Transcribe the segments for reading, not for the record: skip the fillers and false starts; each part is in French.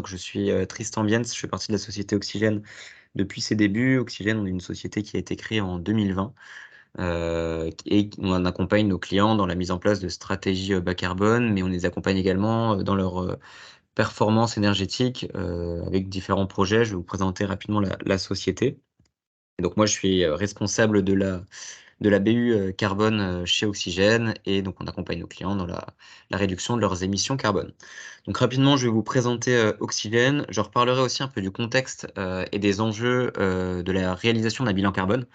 Donc je suis, Tristan Biens, je fais partie de la société Oxygène depuis ses débuts. Oxygène, on est une société qui a été créée en 2020, et on accompagne nos clients dans la mise en place de stratégies, bas carbone, mais on les accompagne également, dans leur, performance énergétique, avec différents projets. Je vais vous présenter rapidement la société. Et donc moi, je suis, responsable de la BU, carbone, chez Oxygène, et donc on accompagne nos clients dans la réduction de leurs émissions carbone. Donc rapidement, je vais vous présenter, Oxygène. Je reparlerai aussi un peu du contexte, et des enjeux, de la réalisation d'un bilan carbone.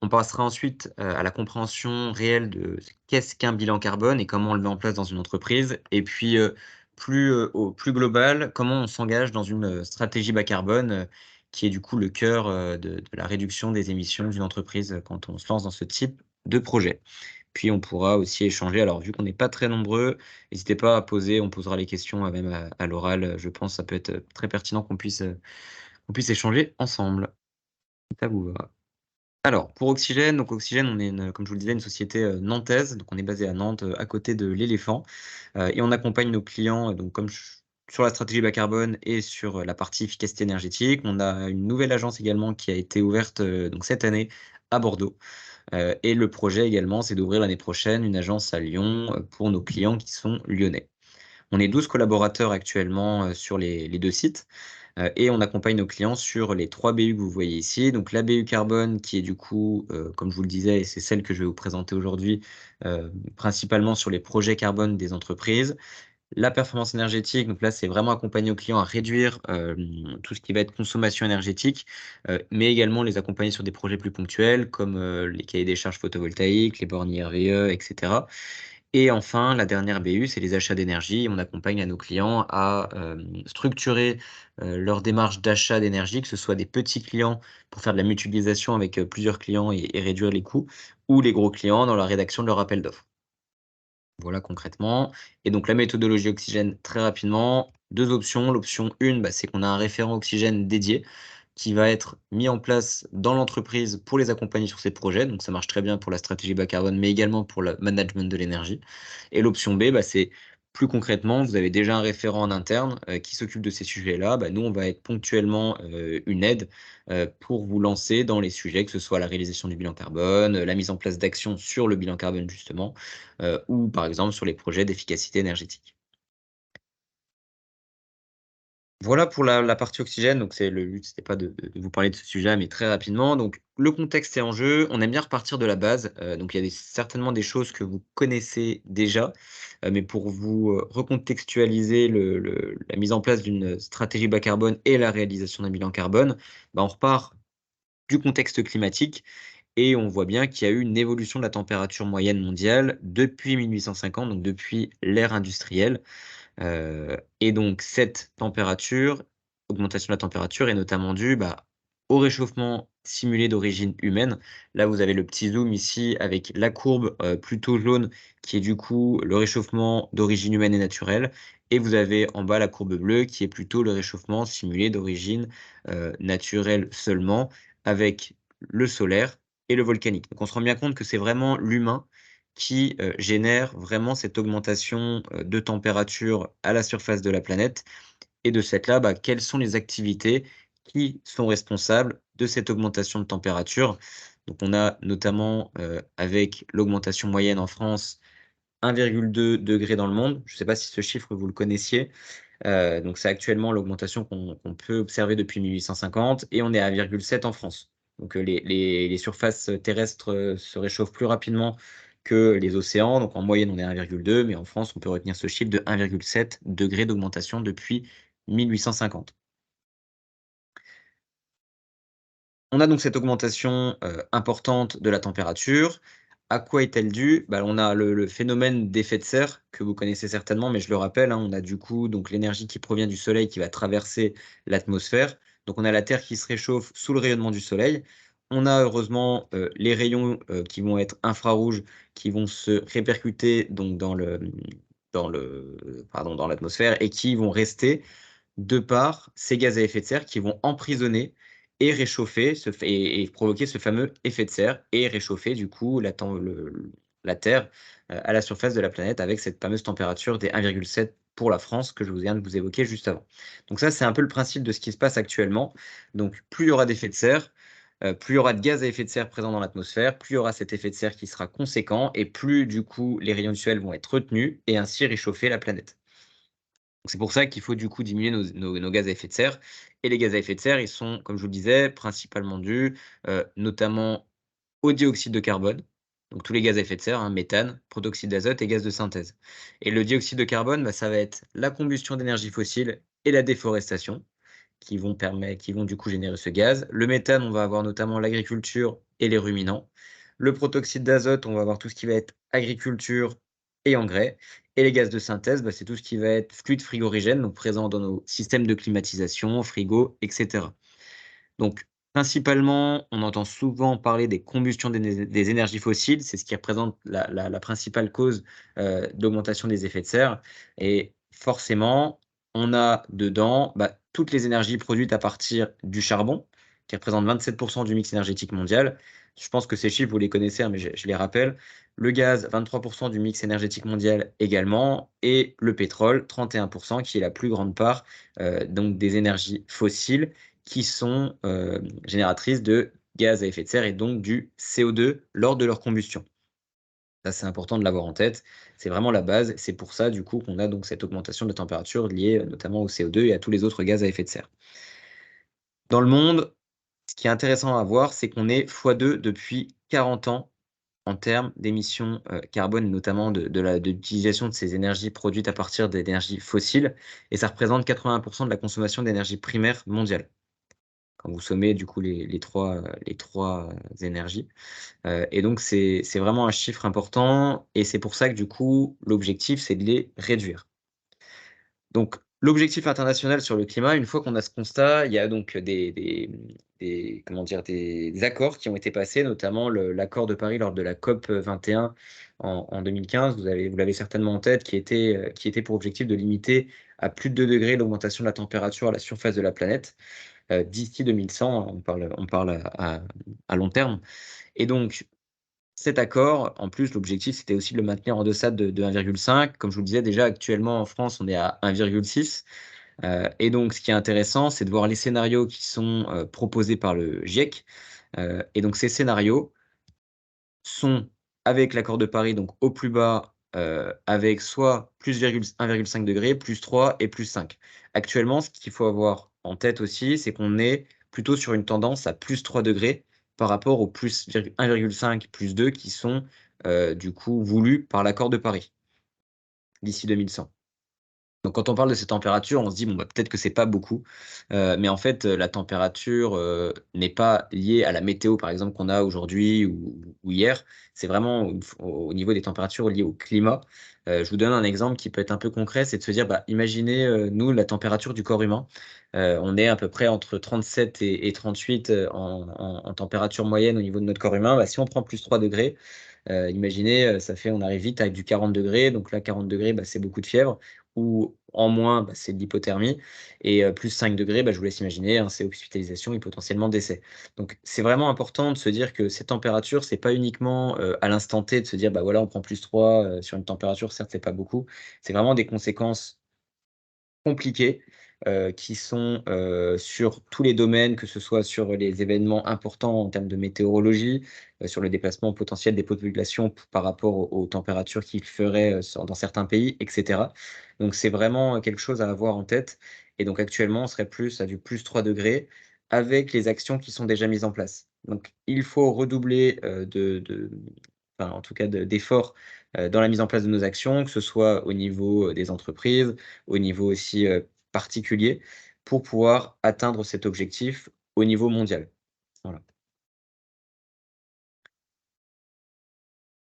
On passera ensuite, à la compréhension réelle de qu'est-ce qu'un bilan carbone et comment on le met en place dans une entreprise, et puis, au plus global, comment on s'engage dans une, stratégie bas carbone, qui est du coup le cœur, de la réduction des émissions d'une entreprise, quand on se lance dans ce type de projet. Puis on pourra aussi échanger. Alors vu qu'on n'est pas très nombreux, n'hésitez pas à poser, on posera les questions, même à l'oral, je pense ça peut être, très pertinent qu'on puisse échanger ensemble. Si ça vous va. Alors pour Oxygène, donc Oxygène, on est comme je vous le disais, une société, nantaise, donc on est basé à Nantes, à côté de l'Éléphant, et on accompagne nos clients, donc comme sur la stratégie bas carbone et sur, la partie efficacité énergétique. On a une nouvelle agence également qui a été ouverte, donc cette année à Bordeaux. Et le projet également, c'est d'ouvrir l'année prochaine une agence à Lyon, pour nos clients qui sont lyonnais. On est 12 collaborateurs actuellement, sur les 2 sites, et on accompagne nos clients sur les 3 BU que vous voyez ici. Donc la BU carbone qui est du coup, comme je vous le disais, et c'est celle que je vais vous présenter aujourd'hui, principalement sur les projets carbone des entreprises. La performance énergétique, donc là, c'est vraiment accompagner nos clients à réduire, tout ce qui va être consommation énergétique, mais également les accompagner sur des projets plus ponctuels comme, les cahiers des charges photovoltaïques, les bornes IRVE, et cetera. Et enfin, la dernière BU, c'est les achats d'énergie. On accompagne à nos clients à, structurer, leur démarche d'achat d'énergie, que ce soit des petits clients pour faire de la mutualisation avec, plusieurs clients et réduire les coûts, ou les gros clients dans la rédaction de leur appel d'offres. Voilà concrètement. Et donc la méthodologie Oxygène, très rapidement, 2 options. L'option 1, c'est qu'on a un référent Oxygène dédié qui va être mis en place dans l'entreprise pour les accompagner sur ces projets. Donc ça marche très bien pour la stratégie bas carbone, mais également pour le management de l'énergie. Et l'option B, c'est plus concrètement, vous avez déjà un référent en interne, qui s'occupe de ces sujets-là. Nous, on va être ponctuellement, une aide, pour vous lancer dans les sujets, que ce soit la réalisation du bilan carbone, la mise en place d'actions sur le bilan carbone justement, ou par exemple sur les projets d'efficacité énergétique. Voilà pour la partie oxygène, donc c'est le but, c'était pas de vous parler de ce sujet, mais très rapidement. Donc le contexte est en jeu, on aime bien repartir de la base, donc il y a certainement des choses que vous connaissez déjà, mais pour vous, recontextualiser la mise en place d'une stratégie bas carbone et la réalisation d'un bilan carbone, on repart du contexte climatique, et on voit bien qu'il y a eu une évolution de la température moyenne mondiale depuis 1850, donc depuis l'ère industrielle. Et donc cette augmentation de la température est notamment due, au réchauffement simulé d'origine humaine. Là, vous avez le petit zoom ici avec la courbe, plutôt jaune qui est du coup le réchauffement d'origine humaine et naturelle, et vous avez en bas la courbe bleue qui est plutôt le réchauffement simulé d'origine, naturelle seulement, avec le solaire et le volcanique. Donc on se rend bien compte que c'est vraiment l'humain qui, génère vraiment cette augmentation, de température à la surface de la planète, et de cette là, quelles sont les activités qui sont responsables de cette augmentation de température? Donc on a notamment, avec l'augmentation moyenne en France, 1,2 degrés dans le monde. Je ne sais pas si ce chiffre vous le connaissiez? Donc c'est actuellement l'augmentation qu'on peut observer depuis 1850, et on est à 1,7 en France. Donc, les surfaces terrestres, se réchauffent plus rapidement que les océans. Donc en moyenne, on est à 1,2, mais en France, on peut retenir ce chiffre de 1,7 degrés d'augmentation depuis 1850. On a donc cette augmentation, importante de la température. À quoi est-elle due? On a le phénomène d'effet de serre que vous connaissez certainement, mais je le rappelle, hein, on a du coup donc l'énergie qui provient du soleil qui va traverser l'atmosphère. Donc on a la Terre qui se réchauffe sous le rayonnement du soleil. On a heureusement, les rayons, qui vont être infrarouges, qui vont se répercuter donc dans l'atmosphère, et qui vont rester de par ces gaz à effet de serre qui vont emprisonner et réchauffer et provoquer ce fameux effet de serre, et réchauffer du coup la Terre, à la surface de la planète avec cette fameuse température des 1,7 pour la France que je vous viens de vous évoquer juste avant. Donc ça, c'est un peu le principe de ce qui se passe actuellement. Donc plus il y aura d'effets de serre, plus il y aura de gaz à effet de serre présents dans l'atmosphère, plus il y aura cet effet de serre qui sera conséquent et plus du coup les rayons du soleil vont être retenus et ainsi réchauffer la planète. Donc c'est pour ça qu'il faut du coup diminuer nos gaz à effet de serre et les gaz à effet de serre, ils sont, comme je vous le disais, principalement dus, notamment au dioxyde de carbone, donc tous les gaz à effet de serre, hein, méthane, protoxyde d'azote et gaz de synthèse. Et le dioxyde de carbone, bah, ça va être la combustion d'énergie fossile et la déforestation qui vont du coup générer ce gaz. Le méthane, on va avoir notamment l'agriculture et les ruminants. Le protoxyde d'azote, on va avoir tout ce qui va être agriculture et engrais. Et les gaz de synthèse, bah, c'est tout ce qui va être fluide frigorigène, donc présent dans nos systèmes de climatisation, frigo, etc. Donc, principalement, on entend souvent parler des combustions des énergies fossiles. C'est ce qui représente la principale cause, d'augmentation des effets de serre et forcément, on a dedans, bah, toutes les énergies produites à partir du charbon, qui représente 27 du mix énergétique mondial. Je pense que ces chiffres, vous les connaissez, hein, mais je les rappelle. Le gaz, 23 du mix énergétique mondial également et le pétrole, 31 qui est la plus grande part, donc des énergies fossiles qui sont génératrices de gaz à effet de serre et donc du CO2 lors de leur combustion. Ça, c'est important de l'avoir en tête. C'est vraiment la base. C'est pour ça, du coup, qu'on a donc cette augmentation de température liée notamment au CO2 et à tous les autres gaz à effet de serre. Dans le monde, ce qui est intéressant à voir, c'est qu'on est x2 depuis 40 ans en termes d'émissions carbone, notamment de l'utilisation de ces énergies produites à partir d'énergies fossiles. Et ça représente 80% de la consommation d'énergie primaire mondiale. Quand vous sommez du coup les trois énergies, et donc c'est vraiment un chiffre important et c'est pour ça que du coup, l'objectif, c'est de les réduire. Donc l'objectif international sur le climat, une fois qu'on a ce constat, il y a donc des comment dire? Des accords qui ont été passés, notamment l'accord de Paris lors de la COP, 21 en 2015. Vous l'avez certainement en tête, qui était pour objectif de limiter à plus de 2 degrés l'augmentation de la température à la surface de la planète. D'ici 2100, on parle à long terme et donc cet accord, en plus, l'objectif, c'était aussi de le maintenir en deçà de 1,5. Comme je vous le disais déjà, actuellement en France, on est à 1,6, et donc ce qui est intéressant, c'est de voir les scénarios qui sont, proposés par le GIEC, et donc ces scénarios sont avec l'accord de Paris, donc au plus bas, avec soit plus 1,5 degré, plus 3 et plus 5. Actuellement, ce qu'il faut avoir en tête aussi, c'est qu'on est plutôt sur une tendance à plus 3 degrés par rapport aux plus 1,5, plus 2 qui sont, du coup voulus par l'accord de Paris, d'ici 2100. Donc quand on parle de ces températures, on se dit: «Bon, bah, peut-être que c'est pas beaucoup», mais en fait, la température, n'est pas liée à la météo, par exemple, qu'on a aujourd'hui ou hier. C'est vraiment au niveau des températures liées au climat. Je vous donne un exemple qui peut être un peu concret, c'est de se dire, bah, imaginez, nous, la température du corps humain, on est à peu près entre 37 et 38, en température moyenne au niveau de notre corps humain. Bah, si on prend plus 3 degrés. Imaginez, ça fait on arrive vite à du 40 degrés, donc là 40 degrés, bah, c'est beaucoup de fièvre ou en moins, bah, c'est de l'hypothermie et plus 5 degrés, bah, je vous laisse imaginer, hein, c'est hospitalisation et potentiellement décès. Donc c'est vraiment important de se dire que ces températures, c'est pas uniquement, à l'instant T de se dire: «Bah, voilà, on prend +3 sur une température, certes, c'est pas beaucoup». C'est vraiment des conséquences compliqués, qui sont, sur tous les domaines, que ce soit sur les événements importants en termes de météorologie, sur le déplacement potentiel des populations par rapport aux températures qu'il ferait, dans certains pays et cetera. Donc c'est vraiment quelque chose à avoir en tête et donc actuellement, on serait plus à du +3 degrés avec les actions qui sont déjà mises en place. Donc il faut redoubler, enfin en tout cas d'efforts, dans la mise en place de nos actions, que ce soit au niveau, des entreprises, au niveau aussi, particulier, pour pouvoir atteindre cet objectif au niveau mondial. Voilà.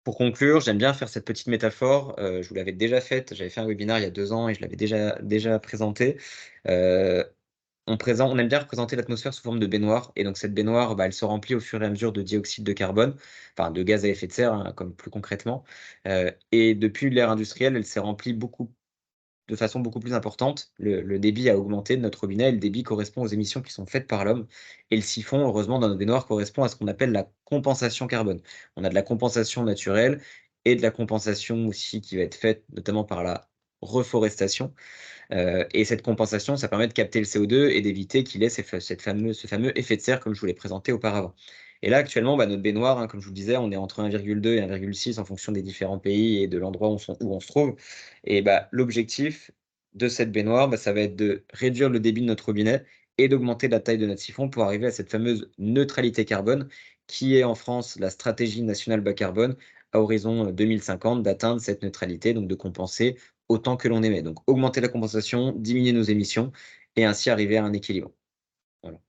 Pour conclure, j'aime bien faire cette petite métaphore, je vous l'avais déjà faite, j'avais fait un webinaire il y a 2 ans et je l'avais déjà présenté. Heu, on aime bien représenter l'atmosphère sous forme de baignoire et donc cette baignoire, bah, elle se remplit au fur et à mesure de dioxyde de carbone, enfin de gaz à effet de serre, hein, comme plus concrètement, et depuis l'ère industrielle, elle s'est remplie de façon beaucoup plus importante. Le débit a augmenté de notre robinet et le débit correspond aux émissions qui sont faites par l'homme et le siphon, heureusement, dans nos baignoires correspond à ce qu'on appelle la compensation carbone. On a de la compensation naturelle et de la compensation aussi qui va être faite notamment par la reforestation. Et cette compensation, ça permet de capter le CO2 et d'éviter qu'il ait ce fameux effet de serre comme je vous l'ai présenté auparavant. Et là, actuellement, notre baignoire, hein, comme je vous le disais, on est entre 1,2 et 1,6 en fonction des différents pays et de l'endroit où on se trouve. Et l'objectif de cette baignoire, ça va être de réduire le débit de notre robinet et d'augmenter la taille de notre siphon pour arriver à cette fameuse neutralité carbone qui est en France la stratégie nationale bas carbone à horizon 2050 d'atteindre cette neutralité, donc de compenser autant que l'on émet. Donc augmenter la compensation, diminuer nos émissions et ainsi arriver à un équilibre. Voilà.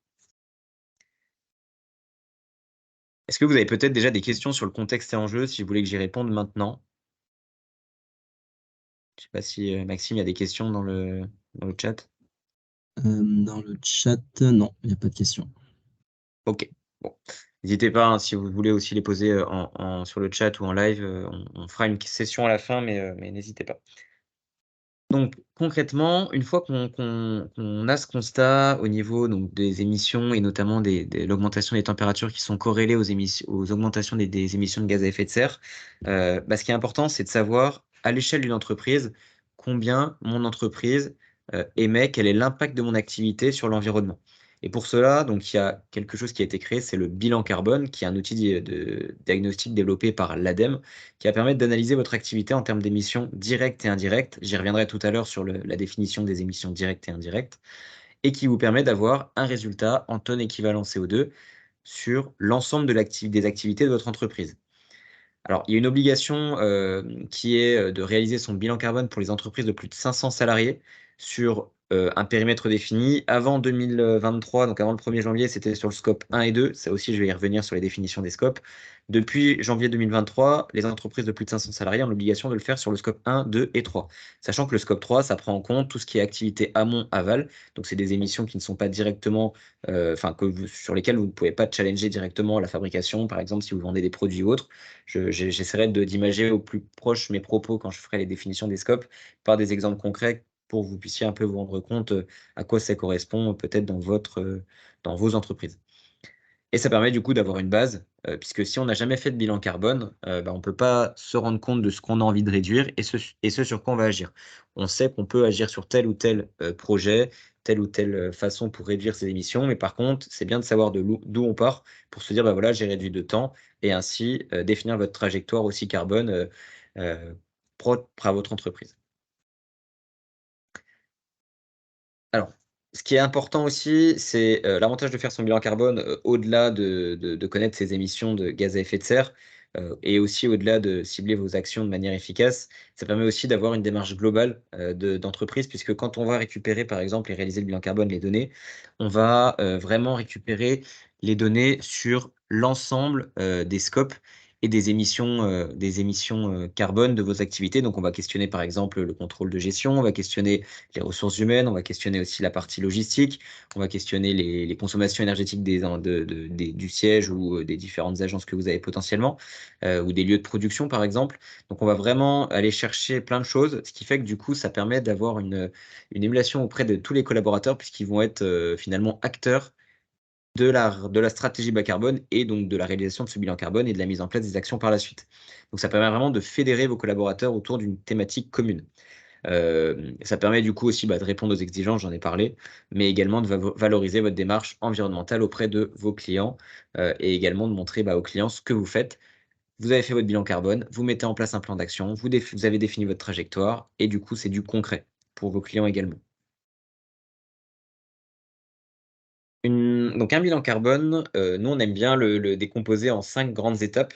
Est-ce que vous avez peut-être déjà des questions sur le contexte et enjeux, si vous voulez que j'y réponde maintenant? Je ne sais pas si, Maxime, il y a des questions dans le chat? Dans le chat, non, il y a pas de questions. OK. Bon, n'hésitez pas, hein, si vous voulez aussi les poser, sur le chat ou en live, on fera une session à la fin, mais n'hésitez pas. Donc concrètement, une fois qu'on a ce constat au niveau donc des émissions et notamment de l'augmentation des températures qui sont corrélées aux augmentations des émissions de gaz à effet de serre, ce qui est important, c'est de savoir à l'échelle d'une entreprise, combien mon entreprise, émet, quel est l'impact de mon activité sur l'environnement. Et pour cela, donc il y a quelque chose qui a été créé, c'est le bilan carbone, qui est un outil de diagnostic développé par l'ADEME, qui va permettre d'analyser votre activité en termes d'émissions directes et indirectes. J'y reviendrai tout à l'heure sur la définition des émissions directes et indirectes, et qui vous permet d'avoir un résultat en tonnes équivalent CO2 sur l'ensemble des activités de votre entreprise. Alors, il y a une obligation qui est de réaliser son bilan carbone pour les entreprises de plus de 500 salariés sur un périmètre défini. Avant 2023, donc avant le 1er janvier, c'était sur le scope 1 et 2. Ça aussi, je vais y revenir sur les définitions des scopes. Depuis janvier 2023, les entreprises de plus de 500 salariés ont l'obligation de le faire sur le scope 1, 2 et 3. Sachant que le scope 3, ça prend en compte tout ce qui est activité amont-aval. Donc, c'est des émissions qui ne sont pas directement, sur lesquelles vous ne pouvez pas challenger directement la fabrication, par exemple, si vous vendez des produits ou autres. J'essaierai d'imager au plus proche mes propos quand je ferai les définitions des scopes par des exemples concrets pour que vous puissiez un peu vous rendre compte à quoi ça correspond peut-être dans vos entreprises. Et ça permet du coup d'avoir une base, puisque si on n'a jamais fait de bilan carbone, on ne peut pas se rendre compte de ce qu'on a envie de réduire et ce sur quoi on va agir. On sait qu'on peut agir sur tel ou tel projet, telle ou telle façon pour réduire ses émissions, mais par contre, c'est bien de savoir d'où on part pour se dire, voilà, j'ai réduit de temps et ainsi définir votre trajectoire aussi carbone propre à votre entreprise. Alors, ce qui est important aussi, c'est, l'avantage de faire son bilan carbone, au-delà de connaître ses émissions de gaz à effet de serre, et aussi au-delà de cibler vos actions de manière efficace, ça permet aussi d'avoir une démarche globale, d'entreprise puisque quand on va récupérer, par exemple et réaliser le bilan carbone, les données, on va, vraiment récupérer les données sur l'ensemble, des scopes et des émissions, carbone de vos activités. Donc on va questionner, par exemple, le contrôle de gestion, on va questionner les ressources humaines, on va questionner aussi la partie logistique, on va questionner les consommations énergétiques du siège ou des différentes agences que vous avez potentiellement, ou des lieux de production par exemple. Donc on va vraiment aller chercher plein de choses, ce qui fait que du coup ça permet d'avoir une émulation auprès de tous les collaborateurs puisqu'ils vont être finalement acteurs de la stratégie bas carbone et donc de la réalisation de ce bilan carbone et de la mise en place des actions par la suite. Donc ça permet vraiment de fédérer vos collaborateurs autour d'une thématique commune. Ça permet du coup aussi, de répondre aux exigences, j'en ai parlé, mais également de valoriser votre démarche environnementale auprès de vos clients, et également de montrer, aux clients ce que vous faites. Vous avez fait votre bilan carbone, vous mettez en place un plan d'action, vous avez défini votre trajectoire et du coup, c'est du concret pour vos clients également. Donc un bilan carbone, nous on aime bien le décomposer en 5 grandes étapes.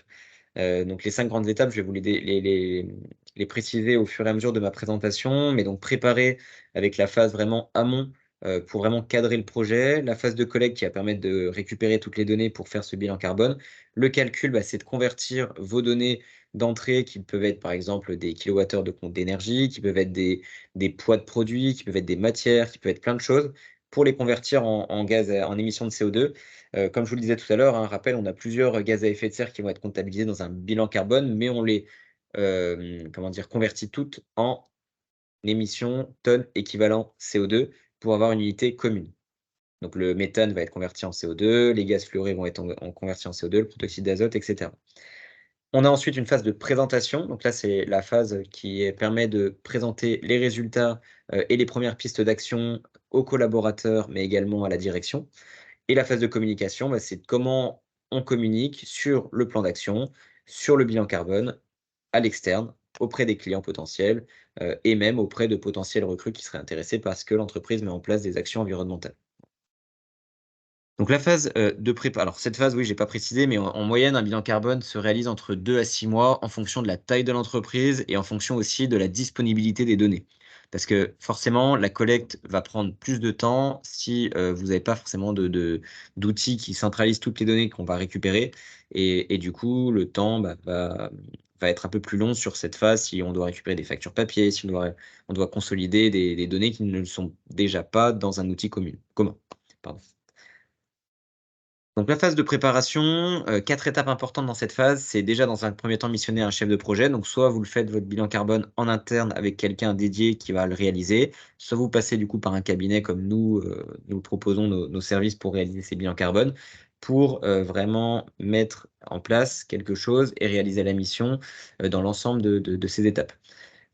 Donc les 5 grandes étapes, je vais vous les préciser au fur et à mesure de ma présentation, mais donc préparer avec la phase vraiment amont, pour vraiment cadrer le projet. La phase de collecte qui va permettre de récupérer toutes les données pour faire ce bilan carbone. Le calcul, c'est de convertir vos données d'entrée qui peuvent être par exemple des kilowattheures de compte d'énergie, qui peuvent être des poids de produits, qui peuvent être des matières, qui peuvent être plein de choses, pour les convertir en gaz en émissions de CO2. Comme je vous le disais tout à l'heure, rappel, on a plusieurs gaz à effet de serre qui vont être comptabilisés dans un bilan carbone, mais on les, convertit toutes en émissions tonnes équivalent CO2 pour avoir une unité commune. Donc le méthane va être converti en CO2, les gaz fluorés vont être convertis en CO2, le protoxyde d'azote, et cetera. On a ensuite une phase de présentation. Donc là, c'est la phase qui permet de présenter les résultats et les premières pistes d'action aux collaborateurs, mais également à la direction. Et la phase de communication, bah, c'est comment on communique sur le plan d'action, sur le bilan carbone, à l'externe, auprès des clients potentiels et même auprès de potentiels recrues qui seraient intéressés parce que l'entreprise met en place des actions environnementales. Donc la phase, de prépa alors cette phase, oui, j'ai pas précisé, mais en moyenne, un bilan carbone se réalise entre 2 à 6 mois en fonction de la taille de l'entreprise et en fonction aussi de la disponibilité des données. Parce que forcément, la collecte va prendre plus de temps si, vous n'avez pas forcément d'outils qui centralisent toutes les données qu'on va récupérer et du coup, le temps, bah, va être un peu plus long sur cette phase si on doit récupérer des factures papier, si on doit consolider des données qui ne le sont déjà pas dans un outil commun. Pardon. Donc la phase de préparation, 4 étapes importantes dans cette phase, c'est déjà dans un premier temps missionner un chef de projet. Donc soit vous le faites votre bilan carbone en interne avec quelqu'un dédié qui va le réaliser, soit vous passez du coup par un cabinet comme nous, nous proposons nos services pour réaliser ces bilans carbone, pour, vraiment mettre en place quelque chose et réaliser la mission, dans l'ensemble de ces étapes.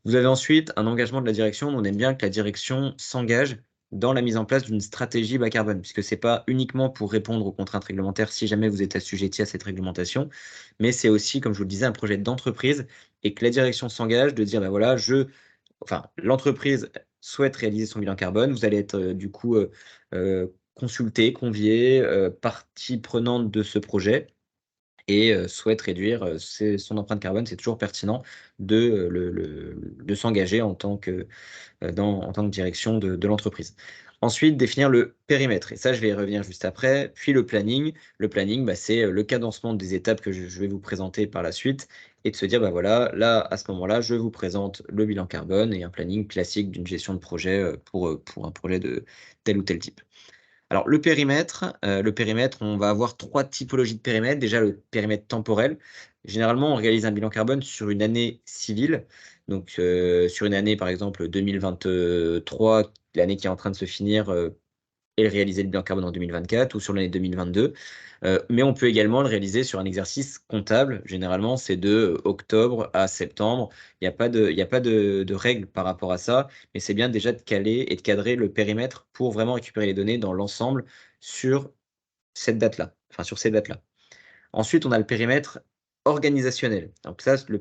Vous avez ensuite un engagement de la direction. On aime bien que la direction s'engage dans la mise en place d'une stratégie bas carbone, puisque c'est pas uniquement pour répondre aux contraintes réglementaires si jamais vous êtes assujetti à cette réglementation, mais c'est aussi, comme je vous le disais, un projet d'entreprise et que la direction s'engage de dire, bah voilà, enfin, l'entreprise souhaite réaliser son bilan carbone. Vous allez être du coup consulté, convié, partie prenante de ce projet et souhaite réduire, son empreinte carbone, c'est toujours pertinent de s'engager en tant que, en tant que direction de l'entreprise. Ensuite, définir le périmètre et ça, je vais y revenir juste après. Puis le planning. Le planning, bah, c'est, le cadencement des étapes que je vais vous présenter par la suite et de se dire: «Bah, voilà, là, à ce moment-là, je vous présente le bilan carbone» et un planning classique d'une gestion de projet, pour un projet de tel ou tel type. Alors le périmètre, on va avoir 3 typologies de périmètre. Déjà le périmètre temporel. Généralement, on réalise un bilan carbone sur une année civile, donc sur une année, par exemple, 2023, l'année qui est en train de se finir, et réaliser le bilan carbone en 2024 ou sur l'année 2022. Mais on peut également le réaliser sur un exercice comptable. Généralement, c'est de, octobre à septembre. Il y a pas de règle par rapport à ça, mais c'est bien déjà de caler et de cadrer le périmètre pour vraiment récupérer les données dans l'ensemble sur cette date-là, enfin sur ces dates-là. Ensuite, on a le périmètre organisationnel. Donc ça, le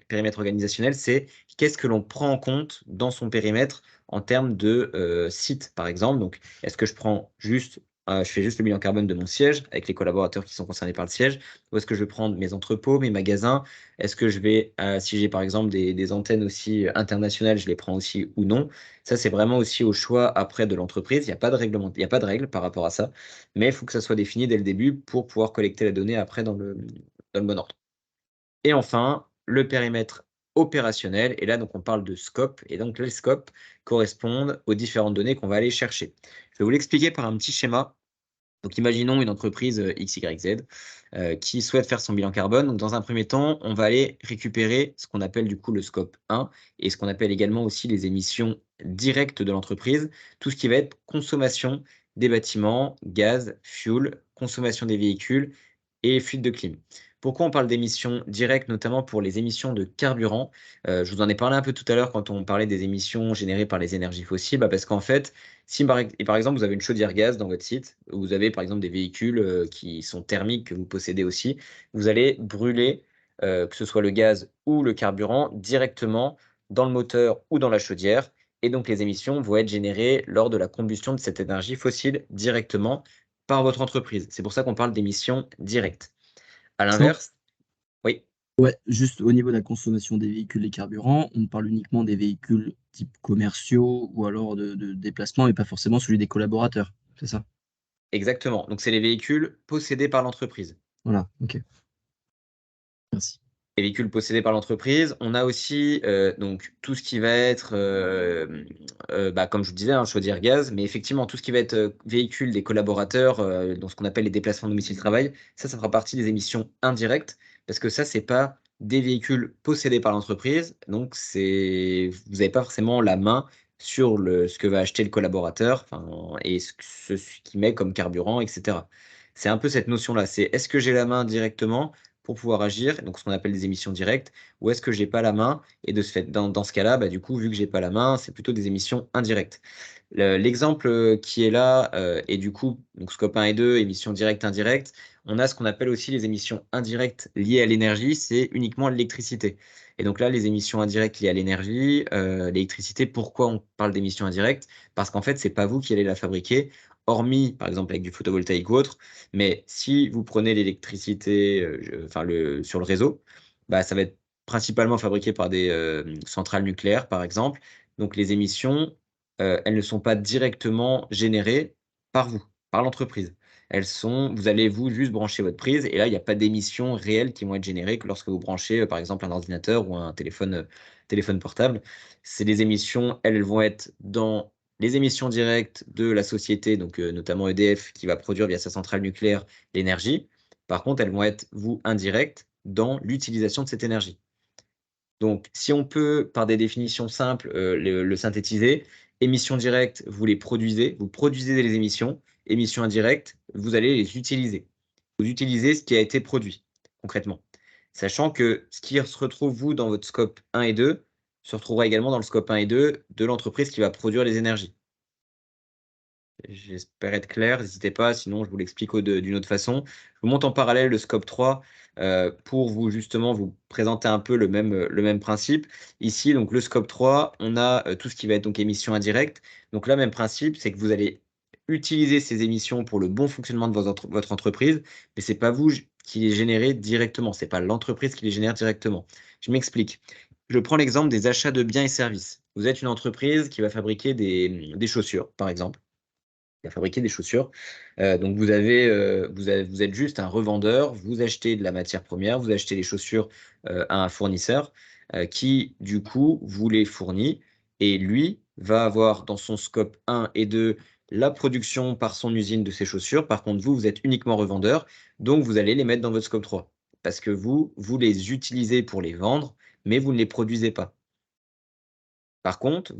périmètre organisationnel, c'est qu'est-ce que l'on prend en compte dans son périmètre en termes de, site, par exemple. Donc, est-ce que je fais juste le bilan carbone de mon siège avec les collaborateurs qui sont concernés par le siège? Ou est-ce que je vais prendre mes entrepôts, mes magasins? Est-ce que je vais, si j'ai par exemple des antennes aussi internationales, je les prends aussi ou non? Ça, c'est vraiment aussi au choix après de l'entreprise. Il y a pas de règle par rapport à ça. Mais il faut que ça soit défini dès le début pour pouvoir collecter la donnée après dans le bon ordre. Et enfin, le périmètre opérationnel et là donc on parle de scope et donc les scopes correspondent aux différentes données qu'on va aller chercher. Je vais vous l'expliquer par un petit schéma. Donc imaginons une entreprise, XYZ, qui souhaite faire son bilan carbone. Donc dans un premier temps, on va aller récupérer ce qu'on appelle du coup le scope 1 et ce qu'on appelle également aussi les émissions directes de l'entreprise. Tout ce qui va être consommation des bâtiments, gaz, fuel, consommation des véhicules et fuite de clim. Pourquoi on parle d'émissions directes, notamment pour les émissions de carburant? Je vous en ai parlé un peu tout à l'heure quand on parlait des émissions générées par les énergies fossiles, bah, parce qu'en fait, si par exemple, vous avez une chaudière gaz dans votre site, ou vous avez par exemple des véhicules, qui sont thermiques que vous possédez aussi, vous allez brûler, que ce soit le gaz ou le carburant directement dans le moteur ou dans la chaudière et donc les émissions vont être générées lors de la combustion de cette énergie fossile directement par votre entreprise. C'est pour ça qu'on parle d'émissions directes. À Sans l'inverse oui, Ouais, juste au niveau de la consommation des véhicules et carburants, on parle uniquement des véhicules type commerciaux ou alors de déplacement et pas forcément celui des collaborateurs, c'est ça? exactement. Donc c'est les véhicules possédés par l'entreprise. Voilà, OK, merci. Les véhicules possédés par l'entreprise. On a aussi, donc tout ce qui va être, bah, comme je vous disais, hein, chaudière gaz, mais effectivement tout ce qui va être, véhicule des collaborateurs, dans ce qu'on appelle les déplacements domicile-travail, ça fera partie des émissions indirectes parce que ça, c'est pas des véhicules possédés par l'entreprise, donc vous n'avez pas forcément la main sur ce que va acheter le collaborateur, enfin et ce qu'il met comme carburant et cetera. C'est un peu cette notion-là, c'est est-ce que j'ai la main directement pour pouvoir agir, donc ce qu'on appelle des émissions directes, ou est-ce que j'ai pas la main? Et de ce fait, dans ce cas-là, du coup, vu que j'ai pas la main, c'est plutôt des émissions indirectes. L'exemple qui est là, et du coup, donc scope 1 et 2, émissions directes, indirectes, on a ce qu'on appelle aussi les émissions indirectes liées à l'énergie, c'est uniquement l'électricité. Et donc là, les émissions indirectes liées à l'énergie, l'électricité, pourquoi on parle d'émissions indirectes? Parce qu'en fait, c'est pas vous qui allez la fabriquer, hormis, par exemple, avec du photovoltaïque ou autre, mais si vous prenez l'électricité, sur le réseau, ça va être principalement fabriqué par des, centrales nucléaires, par exemple. Donc les émissions, elles ne sont pas directement générées par vous, par l'entreprise. Vous allez vous juste brancher votre prise et là, il y a pas d'émissions réelles qui vont être générées que lorsque vous branchez, par exemple un ordinateur ou un téléphone portable. C'est des émissions, elles vont être dans les émissions directes de la société, donc notamment EDF qui va produire via sa centrale nucléaire l'énergie. Par contre, elles vont être, vous, indirectes dans l'utilisation de cette énergie. Donc, si on peut, par des définitions simples, le synthétiser, émissions directes, vous produisez les émissions. Émissions indirectes, vous allez les utiliser. Vous utilisez ce qui a été produit, concrètement. Sachant que ce qui se retrouve, vous, dans votre scope 1 et 2, se retrouvera également dans le scope 1 et 2 de l'entreprise qui va produire les énergies. J'espère être clair, n'hésitez pas, sinon je vous l'explique d'une autre façon. Je vous montre en parallèle le scope 3 pour vous justement vous présenter un peu le même principe. Ici, donc le scope 3, on a tout ce qui va être donc émissions indirectes. Donc là, même principe, c'est que vous allez utiliser ces émissions pour le bon fonctionnement de votre entreprise, mais c'est pas vous qui les générez directement, c'est pas l'entreprise qui les génère directement. Je m'explique. Je prends l'exemple des achats de biens et services. Vous êtes une entreprise qui va fabriquer des chaussures, par exemple, qui a fabriqué des chaussures. Donc vous êtes juste un revendeur, vous achetez de la matière première, vous achetez les chaussures, à un fournisseur, qui du coup vous les fournit et lui va avoir dans son scope 1 et 2 la production par son usine de ces chaussures. Par contre, vous êtes uniquement revendeur, donc vous allez les mettre dans votre scope 3 parce que vous les utilisez pour les vendre, mais vous ne les produisez pas. Par contre,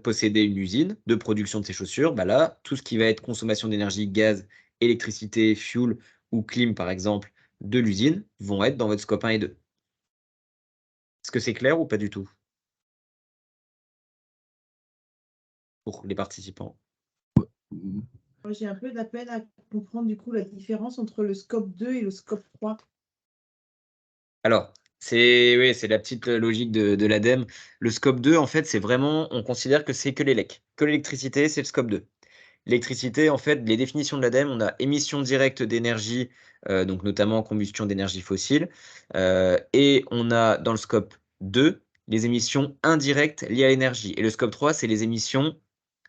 possédez une usine de production de ces chaussures, là, tout ce qui va être consommation d'énergie, gaz, électricité, fuel ou clim, par exemple, de l'usine, vont être dans votre scope 1 et 2. Est-ce que c'est clair ou pas du tout pour les participants? Mmh. Moi, j'ai un peu de la peine à comprendre du coup la différence entre le scope 2 et le scope 3. Alors, c'est la petite logique de l'ADEME. Le scope 2, en fait, c'est vraiment, on considère que c'est que l'élec, que l'électricité, c'est le scope 2. L'électricité, en fait, les définitions de l'ADEME, on a émission directe d'énergie, donc notamment combustion d'énergie fossile, et on a dans le scope 2, les émissions indirectes liées à l'énergie et le scope 3, c'est les émissions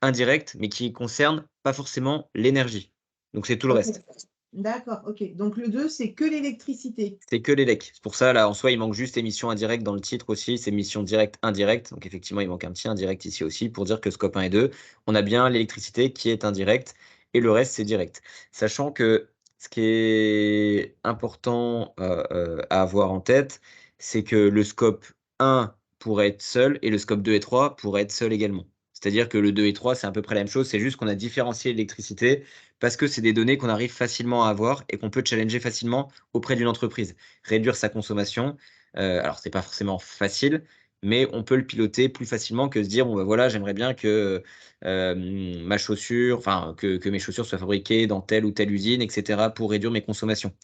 indirectes, mais qui concernent pas forcément l'énergie. Donc c'est tout le OK. reste. D'accord, OK. Donc le 2, c'est que l'électricité. C'est que l'élec. C'est pour ça, là, en soi, il manque juste émission indirecte dans le titre aussi, c'est émission directe, indirecte. Donc effectivement, il manque un petit indirect ici aussi pour dire que scope 1 et 2, on a bien l'électricité qui est indirecte et le reste, c'est direct. Sachant que ce qui est important, à avoir en tête, c'est que le scope 1 pourrait être seul et le scope 2 et 3 pourraient être seuls également. C'est-à-dire que le 2 et 3, c'est à peu près la même chose, c'est juste qu'on a différencié l'électricité parce que c'est des données qu'on arrive facilement à avoir et qu'on peut challenger facilement auprès d'une entreprise. Réduire sa consommation, alors c'est pas forcément facile, mais on peut le piloter plus facilement que se dire: «Bon, voilà, j'aimerais bien que, ma chaussure enfin que mes chaussures soient fabriquées dans telle ou telle usine et cetera pour réduire mes consommations».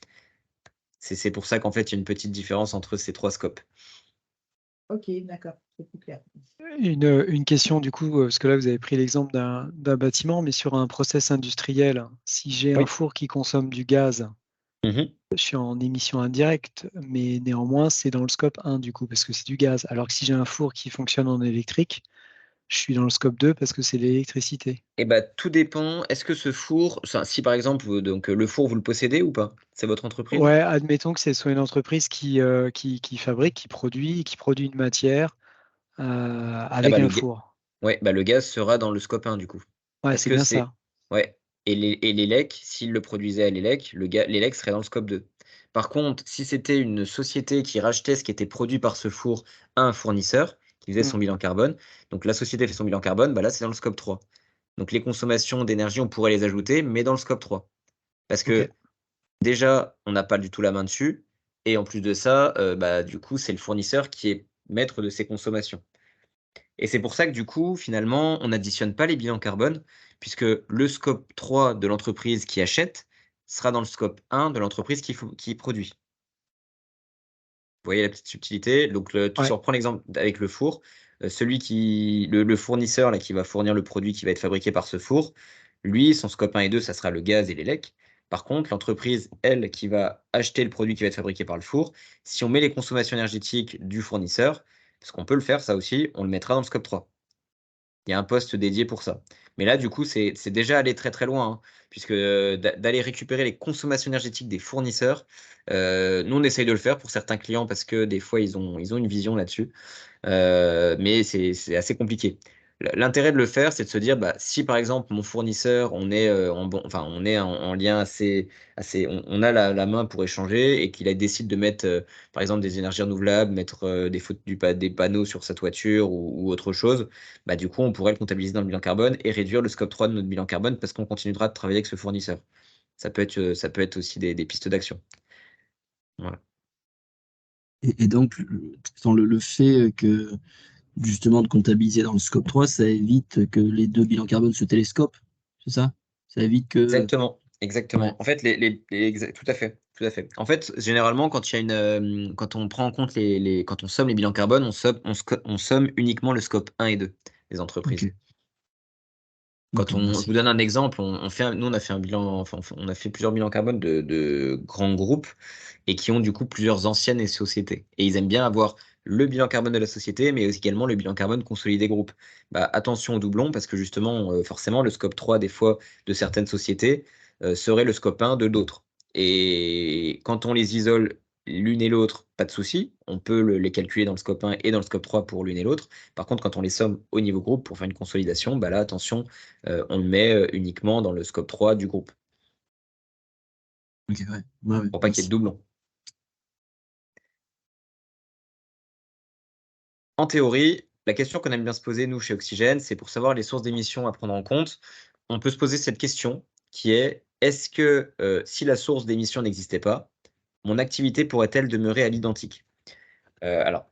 C'est pour ça qu'en fait, il y a une petite différence entre ces 3 scopes. OK, d'accord, c'est plus clair. Une question du coup, parce que là vous avez pris l'exemple d'un bâtiment, mais sur un process industriel, si j'ai un Oui. four qui consomme du gaz, Mmh. je suis en émission indirecte, mais néanmoins c'est dans le scope 1 du coup, parce que c'est du gaz. Alors que si j'ai un four qui fonctionne en électrique, je suis dans le scope 2 parce que c'est l'électricité. Et tout dépend. Est-ce que ce four si par exemple, le four, vous le possédez ou pas? C'est votre entreprise? Ouais, admettons que ce soit une entreprise qui fabrique, qui produit une matière, Ah avec le un ga four. Ouais, le gaz sera dans le scope 1 du coup. Ouais, Parce c'est que bien c'est ça. ouais et l'élec, s'il le produisait à l'élec, l'élec serait dans le scope 2. Par contre, si c'était une société qui rachetait ce qui était produit par ce four à un fournisseur, qui faisait Mmh. son bilan carbone, donc la société fait son bilan carbone, là, c'est dans le scope 3. Donc les consommations d'énergie, on pourrait les ajouter, mais dans le scope 3. Parce OK. que déjà, on n'a pas du tout la main dessus Et en plus de ça, du coup, c'est le fournisseur qui est maître de ses consommations. Et c'est pour ça que du coup, finalement, on n'additionne pas les bilans carbone, puisque le scope 3 de l'entreprise qui achète sera dans le scope 1 de l'entreprise qui produit. Vous voyez la petite subtilité? Donc si Ouais. on reprend l'exemple avec le four, le fournisseur là, qui va fournir le produit qui va être fabriqué par ce four, lui, son scope 1 et 2, ça sera le gaz et l'élec. Par contre, l'entreprise, elle, qui va acheter le produit qui va être fabriqué par le four, si on met les consommations énergétiques du fournisseur, parce qu'on peut le faire ça aussi, on le mettra dans le scope 3. Il y a un poste dédié pour ça. Mais là, du coup, c'est déjà aller très, très loin, hein, puisque, d'aller récupérer les consommations énergétiques des fournisseurs, nous, on essaye de le faire pour certains clients parce que des fois, ils ont une vision là-dessus, mais c'est assez compliqué. L'intérêt de le faire, c'est de se dire, si par exemple mon fournisseur, on est, on est en lien assez on a la main pour échanger et qu'il décide de mettre, par exemple des énergies renouvelables, mettre, des panneaux sur sa toiture ou autre chose, du coup, on pourrait le comptabiliser dans le bilan carbone et réduire le scope 3 de notre bilan carbone parce qu'on continuera de travailler avec ce fournisseur. Ça peut être aussi des pistes d'action. Voilà. Et donc, le fait que justement de comptabiliser dans le scope 3, ça évite que les deux bilans carbone se télescopent, c'est ça? Ça évite que. Exactement, Ouais, exactement. En fait, tout à fait, tout à fait. En fait, généralement, quand il y a quand on prend en compte quand on somme les bilans carbone, on somme uniquement le scope 1 et 2 des entreprises. ok. D'accord, Je vous merci. donne un exemple, nous, on a fait un bilan, enfin, on a fait plusieurs bilans carbone de grands groupes et qui ont du coup plusieurs anciennes sociétés. Et ils aiment bien avoir le bilan carbone de la société, mais également le bilan carbone consolidé groupe. Attention aux doublons, parce que justement, forcément, le scope 3, des fois, de certaines sociétés, serait le scope 1 de d'autres. Et quand on les isole l'une et l'autre, pas de souci, on peut les calculer dans le scope 1 et dans le scope 3 pour l'une et l'autre. Par contre, quand on les somme au niveau groupe pour faire une consolidation, là, attention, on le met uniquement dans le scope 3 du groupe, Ok, ouais. Ouais, ouais, pour pas qu'il y ait de merci. doublons. En théorie, la question qu'on aime bien se poser, nous, chez Oxygène, c'est pour savoir les sources d'émissions à prendre en compte. On peut se poser cette question qui est, est-ce que si la source d'émission n'existait pas, mon activité pourrait-elle demeurer à l'identique? Alors,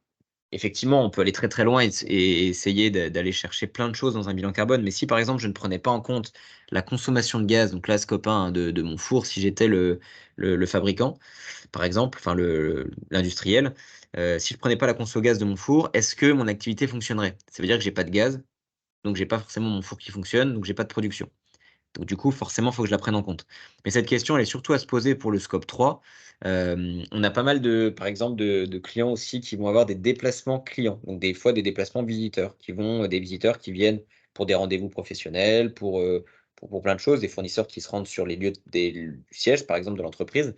effectivement, on peut aller très très loin et essayer d'aller chercher plein de choses dans un bilan carbone, mais si par exemple je ne prenais pas en compte la consommation de gaz, donc là, ce copain hein, de mon four, si j'étais le fabricant, par exemple, enfin l'industriel, si je prenais pas la conso gaz de mon four, est-ce que mon activité fonctionnerait? Ça veut dire que j'ai pas de gaz, donc j'ai pas forcément mon four qui fonctionne, donc j'ai pas de production. Donc du coup, forcément, il faut que je la prenne en compte. Mais cette question, elle est surtout à se poser pour le scope 3. On a pas mal par exemple, de clients aussi qui vont avoir des déplacements clients, donc des fois des déplacements visiteurs, des visiteurs qui viennent pour des rendez-vous professionnels, pour plein de choses, des fournisseurs qui se rendent sur les lieux du siège, par exemple, de l'entreprise.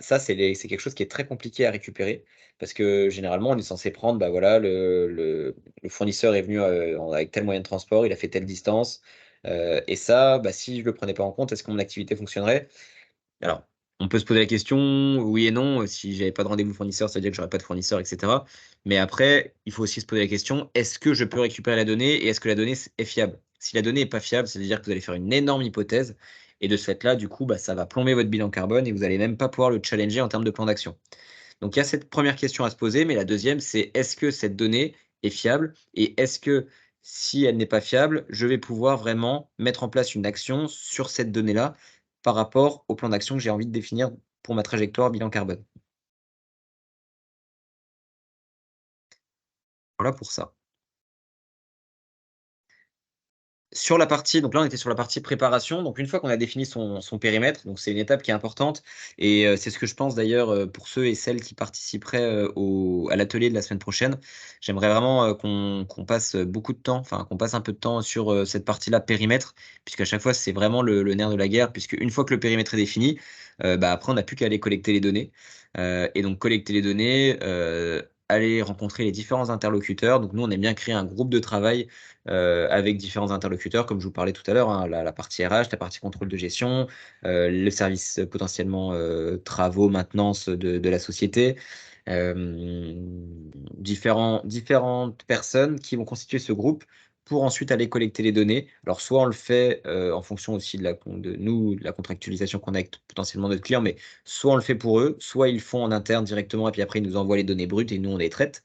Ça, c'est quelque chose qui est très compliqué à récupérer parce que généralement, on est censé prendre, voilà, le fournisseur est venu avec tel moyen de transport, il a fait telle distance, et ça, si je le prenais pas en compte, est-ce que mon activité fonctionnerait? Alors, on peut se poser la question, oui et non, si j'avais pas de rendez-vous fournisseur, ça veut dire que j'aurais pas de fournisseur, et cetera. Mais après, il faut aussi se poser la question, est-ce que je peux récupérer la donnée et est-ce que la donnée est fiable? Si la donnée est pas fiable, c'est-à-dire que vous allez faire une énorme hypothèse et de ce fait-là, du coup, ça va plomber votre bilan carbone et vous allez même pas pouvoir le challenger en termes de plan d'action. Donc il y a cette première question à se poser, mais la deuxième, c'est est-ce que cette donnée est fiable? Et est-ce que si elle n'est pas fiable, je vais pouvoir vraiment mettre en place une action sur cette donnée-là par rapport au plan d'action que j'ai envie de définir pour ma trajectoire bilan carbone? Voilà pour ça. Sur la partie donc là, on était sur la partie préparation. Donc une fois qu'on a défini son périmètre, donc c'est une étape qui est importante et c'est ce que je pense d'ailleurs, pour ceux et celles qui participeraient, à l'atelier de la semaine prochaine. J'aimerais vraiment, qu'on passe beaucoup de temps, enfin qu'on passe un peu de temps sur, cette partie-là périmètre, puisqu'à chaque fois, c'est vraiment le nerf de la guerre, puisque une fois que le périmètre est défini, après on n'a plus qu'à aller collecter les données, et donc collecter les données, aller rencontrer les différents interlocuteurs. Donc nous, on aime bien créer un groupe de travail avec différents interlocuteurs, comme je vous parlais tout à l'heure, hein, la partie RH, la partie contrôle de gestion, le service potentiellement travaux, maintenance de la société, différentes personnes qui vont constituer ce groupe pour ensuite aller collecter les données. Alors, soit on le fait en fonction aussi de la contractualisation qu'on a avec potentiellement notre client, mais soit on le fait pour eux, soit ils le font en interne directement, et puis après, ils nous envoient les données brutes et nous, on les traite.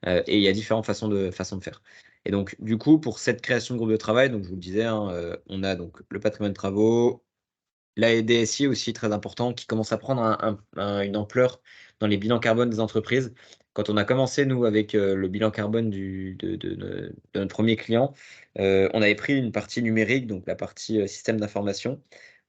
Et il y a différentes façons de faire. Et donc, du coup, pour cette création de groupe de travail, donc je vous le disais, hein, on a donc le patrimoine de travaux, la DSI aussi très important, qui commence à prendre une ampleur dans les bilans carbone des entreprises. Quand on a commencé, nous, avec le bilan carbone de notre premier client, on avait pris une partie numérique, donc la partie système d'information,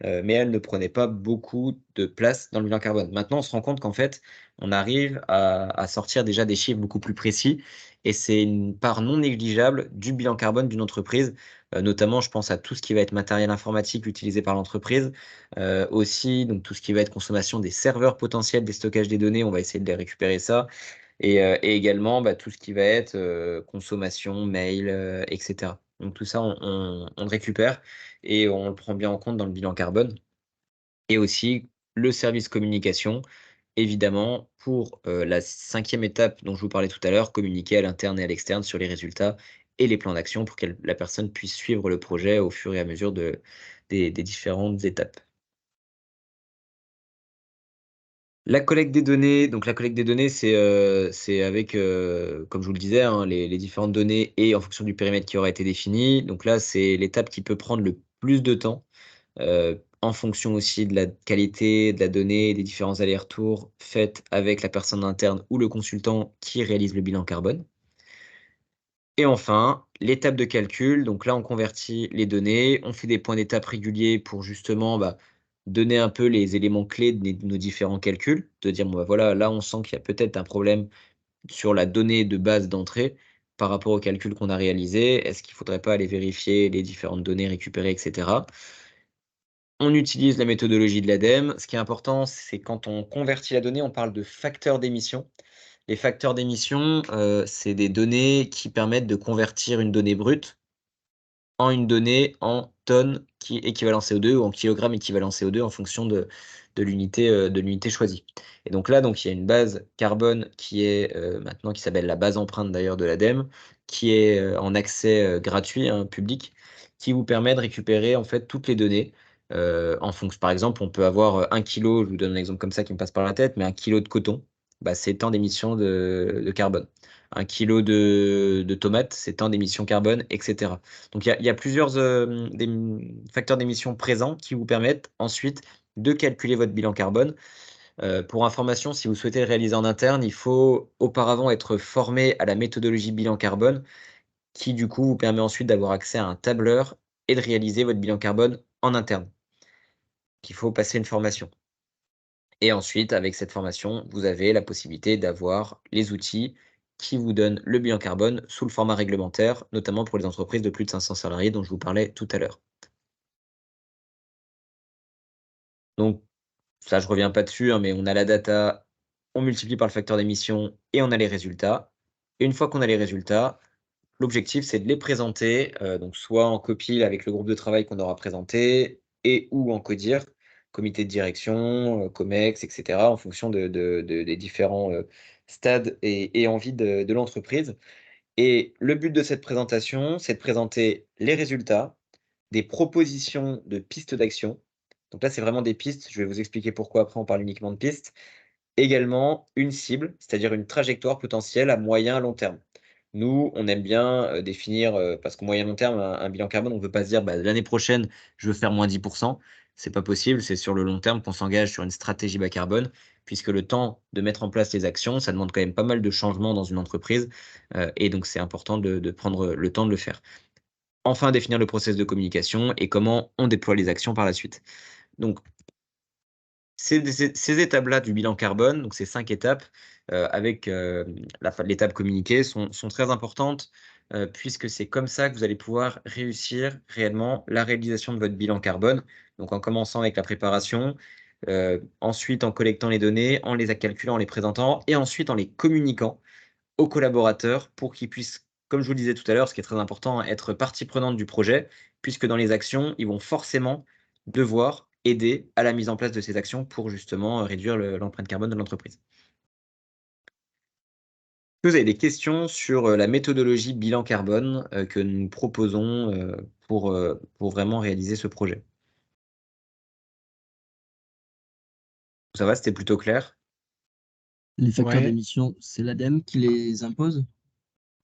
mais elle ne prenait pas beaucoup de place dans le bilan carbone. Maintenant, on se rend compte qu'en fait, on arrive à sortir déjà des chiffres beaucoup plus précis, et c'est une part non négligeable du bilan carbone d'une entreprise. Notamment, je pense à tout ce qui va être matériel informatique utilisé par l'entreprise, aussi donc tout ce qui va être consommation des serveurs potentiels, des stockages des données, on va essayer de les récupérer ça, et également tout ce qui va être consommation, mail, etc. Donc tout ça, on le récupère et on le prend bien en compte dans le bilan carbone. Et aussi le service communication, évidemment, pour la 5e étape dont je vous parlais tout à l'heure, communiquer à l'interne et à l'externe sur les résultats et les plans d'action pour que la personne puisse suivre le projet au fur et à mesure des différentes étapes. La collecte des données, donc la collecte des données, c'est avec, comme je vous le disais, hein, les différentes données et en fonction du périmètre qui aura été défini. Donc là, c'est l'étape qui peut prendre le plus de temps, en fonction aussi de la qualité de la donnée, des différents allers-retours faits avec la personne interne ou le consultant qui réalise le bilan carbone. Et enfin, l'étape de calcul, donc là, on convertit les données, on fait des points d'étape réguliers pour justement, donner un peu les éléments clés de nos différents calculs, de dire: «Bon, voilà, là, on sent qu'il y a peut-être un problème sur la donnée de base d'entrée par rapport au calcul qu'on a réalisé. Est-ce qu'il ne faudrait pas aller vérifier les différentes données récupérées?» et cetera. On utilise la méthodologie de l'ADEME. Ce qui est important, c'est quand on convertit la donnée, on parle de facteurs d'émission. Les facteurs d'émission, c'est des données qui permettent de convertir une donnée brute en une donnée en tonnes équivalent CO2 ou en kilogrammes équivalent CO2 en fonction de l'unité choisie. Et donc là, il y a une base carbone qui est maintenant qui s'appelle la base empreinte d'ailleurs de l'ADEME, qui est en accès gratuit, hein, public, qui vous permet de récupérer en fait toutes les données. En fonction, par exemple, on peut avoir 1 kilo, je vous donne un exemple comme ça qui me passe par la tête, mais 1 kilo de coton, c'est tant d'émissions de carbone. 1 kilo de tomates, c'est tant d'émissions carbone, etc. Donc il y a plusieurs facteurs d'émission présents qui vous permettent ensuite de calculer votre bilan carbone. Pour information, si vous souhaitez le réaliser en interne, il faut auparavant être formé à la méthodologie bilan carbone qui du coup vous permet ensuite d'avoir accès à un tableur et de réaliser votre bilan carbone en interne. Il faut passer une formation. Et ensuite, avec cette formation, vous avez la possibilité d'avoir les outils qui vous donnent le bilan carbone sous le format réglementaire, notamment pour les entreprises de plus de 500 salariés dont je vous parlais tout à l'heure. Donc ça, je ne reviens pas dessus, hein, mais on a la data, on multiplie par le facteur d'émission et on a les résultats. Et une fois qu'on a les résultats, l'objectif, c'est de les présenter, donc soit en copil avec le groupe de travail qu'on aura présenté et ou en CODIR, comité de direction, COMEX, et cetera, en fonction des différents, stades et envies de l'entreprise. Et le but de cette présentation, c'est de présenter les résultats, des propositions de pistes d'action. Donc là, c'est vraiment des pistes, je vais vous expliquer pourquoi après on parle uniquement de pistes. Également une cible, c'est-à-dire une trajectoire potentielle à moyen, à long terme. Nous, on aime bien, définir, parce qu'au moyen long terme, un bilan carbone, on ne veut pas se dire: «L'année prochaine, je veux faire moins 10 %». C'est pas possible, c'est sur le long terme qu'on s'engage sur une stratégie bas carbone, puisque le temps de mettre en place les actions, ça demande quand même pas mal de changements dans une entreprise, et donc c'est important de prendre le temps de le faire. Enfin, définir le process de communication et comment on déploie les actions par la suite. Donc ces étapes-là du bilan carbone, donc ces 5 étapes, avec, l'étape communiquée sont très importantes, puisque c'est comme ça que vous allez pouvoir réussir réellement la réalisation de votre bilan carbone. Donc en commençant avec la préparation, ensuite en collectant les données, en les calculant, en les présentant et ensuite en les communiquant aux collaborateurs pour qu'ils puissent, comme je vous le disais tout à l'heure, ce qui est très important, être partie prenante du projet, puisque dans les actions, ils vont forcément devoir aider à la mise en place de ces actions pour justement réduire l'empreinte carbone de l'entreprise. Vous avez des questions sur la méthodologie bilan carbone que nous proposons pour vraiment réaliser ce projet? Ça va, c'était plutôt clair? Les facteurs Ouais, d'émission, c'est l'ADEME qui les impose?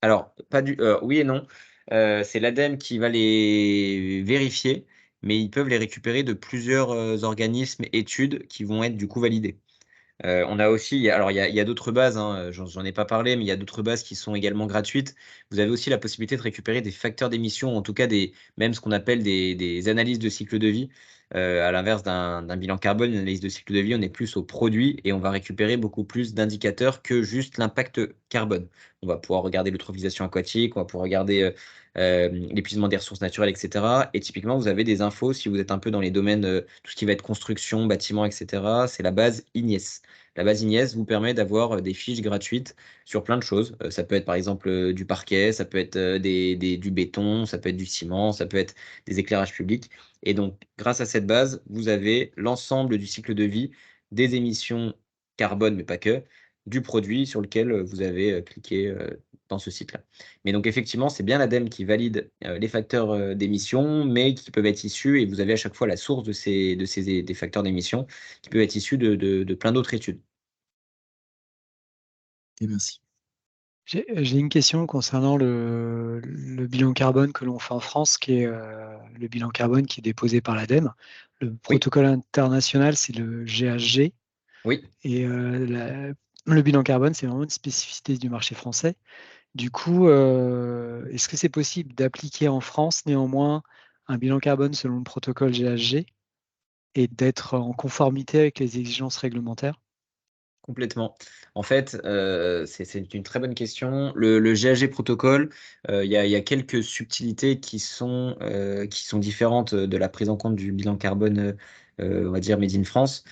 Alors, pas du oui et non. C'est l'ADEME qui va les vérifier, mais ils peuvent les récupérer de plusieurs, organismes, études qui vont être du coup validées. On a aussi il y a d'autres bases, hein, j'en ai pas parlé, mais il y a d'autres bases qui sont également gratuites. Vous avez aussi la possibilité de récupérer des facteurs d'émission, en tout cas même ce qu'on appelle des analyses de cycle de vie. À l'inverse d'un bilan carbone, une analyse de cycle de vie, on est plus au produit et on va récupérer beaucoup plus d'indicateurs que juste l'impact carbone. On va pouvoir regarder l'eutrophisation aquatique, on va pouvoir regarder, l'épuisement des ressources naturelles et cetera, et typiquement, vous avez des infos si vous êtes un peu dans les domaines, tout ce qui va être construction, bâtiment et cetera, c'est la base IGNIES. La base IGNIES vous permet d'avoir des fiches gratuites sur plein de choses. Ça peut être par exemple du parquet, ça peut être du béton, ça peut être du ciment, ça peut être des éclairages publics. Et donc, grâce à cette base, vous avez l'ensemble du cycle de vie des émissions carbone, mais pas que, du produit sur lequel vous avez cliqué dans ce site-là. Mais donc, effectivement, c'est bien l'ADEME qui valide les facteurs d'émission, mais qui peuvent être issus, et vous avez à chaque fois la source des facteurs d'émission qui peuvent être issus de plein d'autres études. OK, merci. j'ai une question concernant le bilan carbone que l'on fait en France, qui est le bilan carbone qui est déposé par l'ADEME. Le Oui, protocole international, c'est le GHG. oui, Et le bilan carbone, c'est vraiment une spécificité du marché français. Du coup, est-ce que c'est possible d'appliquer en France néanmoins un bilan carbone selon le protocole GHG et d'être en conformité avec les exigences réglementaires? complètement. En fait, c'est une très bonne question. Le GHG protocole, il y a quelques subtilités qui sont différentes de la prise en compte du bilan carbone, on va dire made in France.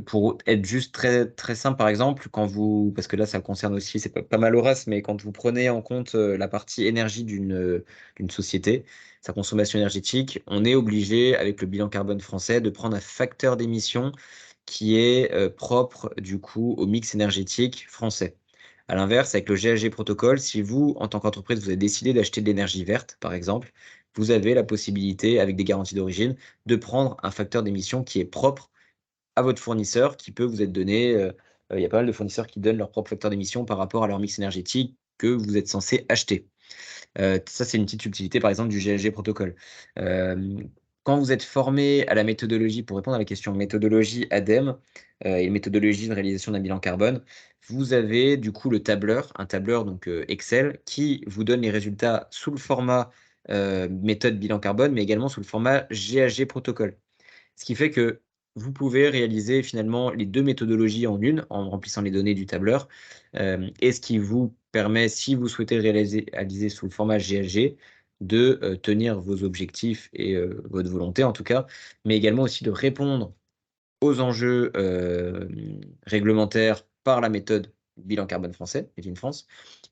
Pour être juste très, très simple, par exemple, parce que là, ça concerne aussi, c'est pas mal Horace, mais quand vous prenez en compte la partie énergie d'une société, sa consommation énergétique, on est obligé, avec le bilan carbone français, de prendre un facteur d'émission qui est propre, du coup, au mix énergétique français. À l'inverse, avec le GHG protocole, si vous, en tant qu'entreprise, vous avez décidé d'acheter de l'énergie verte, par exemple, vous avez la possibilité, avec des garanties d'origine, de prendre un facteur d'émission qui est propre à votre fournisseur, qui peut vous être donné. Il y a pas mal de fournisseurs qui donnent leur propre facteur d'émission par rapport à leur mix énergétique que vous êtes censé acheter. Ça, c'est une petite subtilité, par exemple, du GLG protocole. Quand vous êtes formé à la méthodologie, pour répondre à la question méthodologie ADEME, et méthodologie de réalisation d'un bilan carbone, vous avez du coup le tableur, un tableur donc Excel, qui vous donne les résultats sous le format méthode bilan carbone, mais également sous le format GHG protocole. Ce qui fait que vous pouvez réaliser finalement les 2 méthodologies en une, en remplissant les données du tableur, et ce qui vous permet, si vous souhaitez réaliser sous le format GLG, de tenir vos objectifs et votre volonté en tout cas, mais également aussi de répondre aux enjeux réglementaires par la méthode bilan carbone français, Made in France,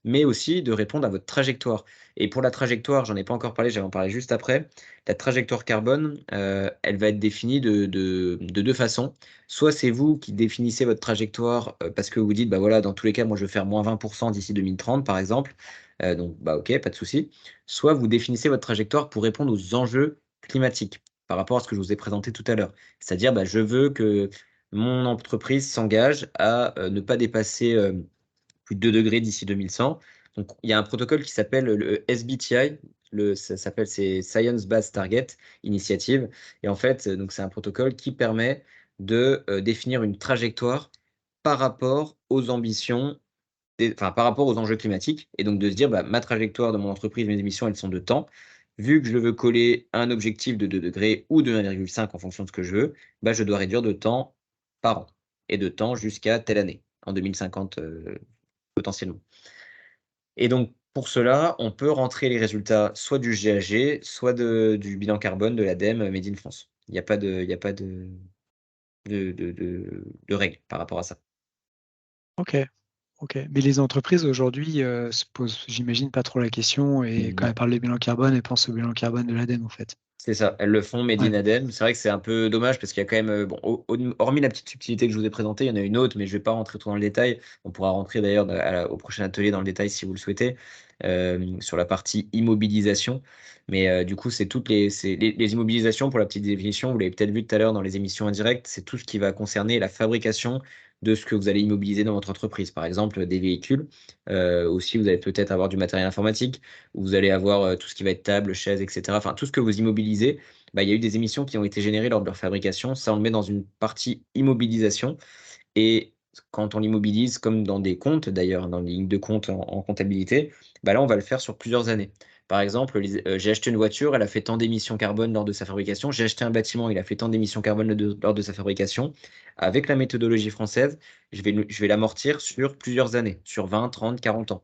mais aussi de répondre à votre trajectoire. Et pour la trajectoire, j'en ai pas encore parlé, j'allais en parler juste après. La trajectoire carbone, elle va être définie de 2 façons. Soit c'est vous qui définissez votre trajectoire, parce que vous dites: «Bah, voilà, dans tous les cas, moi, je veux faire -20 d'ici 2030», par exemple. Donc, bah, OK, pas de souci. Soit vous définissez votre trajectoire pour répondre aux enjeux climatiques, par rapport à ce que je vous ai présenté tout à l'heure. C'est-à-dire, bah, je veux que mon entreprise s'engage à, ne pas dépasser, plus de 2 degrés d'ici 2100. Donc il y a un protocole qui s'appelle le SBTi, c'est Science Based Target Initiative, et en fait, donc c'est un protocole qui permet de, définir une trajectoire par rapport aux ambitions par rapport aux enjeux climatiques, et donc de se dire: «Bah, ma trajectoire de mon entreprise, mes émissions, elles sont de temps. Vu que je veux coller à un objectif de 2 degrés ou de 1,5 en fonction de ce que je veux, bah, je dois réduire de temps par an et de temps jusqu'à telle année, en 2050, potentiellement». Et donc pour cela, on peut rentrer les résultats soit du GHG, soit du bilan carbone de l'ADEME, Made in France. Il y a pas de règles par rapport à ça. OK, OK. Mais les entreprises aujourd'hui, se posent, j'imagine, pas trop la question et quand Non. elles parlent de bilan carbone, elles pensent au bilan carbone de l'ADEME, en fait? C'est ça, elles le font made in ADEME. C'est vrai que c'est un peu dommage parce qu'il y a quand même, bon, hormis la petite subtilité que je vous ai présentée, il y en a une autre, mais je ne vais pas rentrer trop dans le détail. On pourra rentrer d'ailleurs au prochain atelier dans le détail si vous le souhaitez, sur la partie immobilisation. Mais du coup, c'est les immobilisations, pour la petite définition, vous l'avez peut-être vu tout à l'heure dans les émissions indirectes, c'est tout ce qui va concerner la fabrication de ce que vous allez immobiliser dans votre entreprise. Par exemple, des véhicules. Aussi, vous allez peut-être avoir du matériel informatique, où vous allez avoir tout ce qui va être table, chaise, etc. Enfin, tout ce que vous immobilisez, bah, il y a eu des émissions qui ont été générées lors de leur fabrication. Ça, on le met dans une partie immobilisation. Et quand on l'immobilise, comme dans des comptes d'ailleurs, dans les lignes de compte en comptabilité, bah là, on va le faire sur plusieurs années. Par exemple, j'ai acheté une voiture, elle a fait tant d'émissions carbone lors de sa fabrication. J'ai acheté un bâtiment, il a fait tant d'émissions carbone lors de sa fabrication. Avec la méthodologie française, je vais l'amortir sur plusieurs années, sur 20, 30, 40 ans.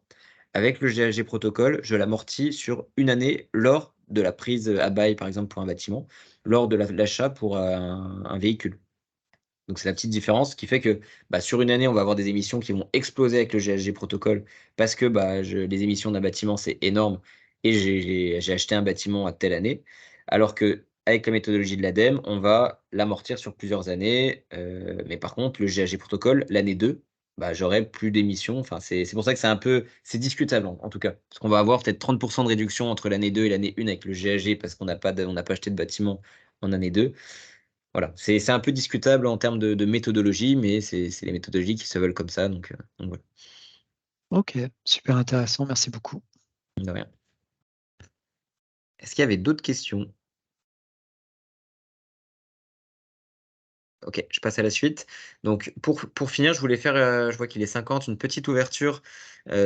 Avec le GHG protocole, je l'amortis sur une année lors de la prise à bail, par exemple, pour un bâtiment, lors de l'achat pour un véhicule. Donc, c'est la petite différence qui fait que bah, sur une année, on va avoir des émissions qui vont exploser avec le GHG protocole parce que bah, les émissions d'un bâtiment, c'est énorme et j'ai acheté un bâtiment à telle année. Alors que avec la méthodologie de l'ADEME, on va l'amortir sur plusieurs années. Mais par contre, le GHG protocole, l'année 2, bah, j'aurai plus d'émissions. Enfin, c'est pour ça que c'est discutable en tout cas. Parce qu'on va avoir peut-être 30% de réduction entre l'année 2 et l'année 1 avec le GHG parce qu'on n'a pas acheté de bâtiment en année 2. Voilà, c'est un peu discutable en termes de méthodologie, mais c'est les méthodologies qui se veulent comme ça, donc voilà, Ok, super intéressant, merci beaucoup. de rien. Est-ce qu'il y avait d'autres questions? Ok, je passe à la suite. Donc pour finir, je voulais faire, je vois qu'il est 50, une petite ouverture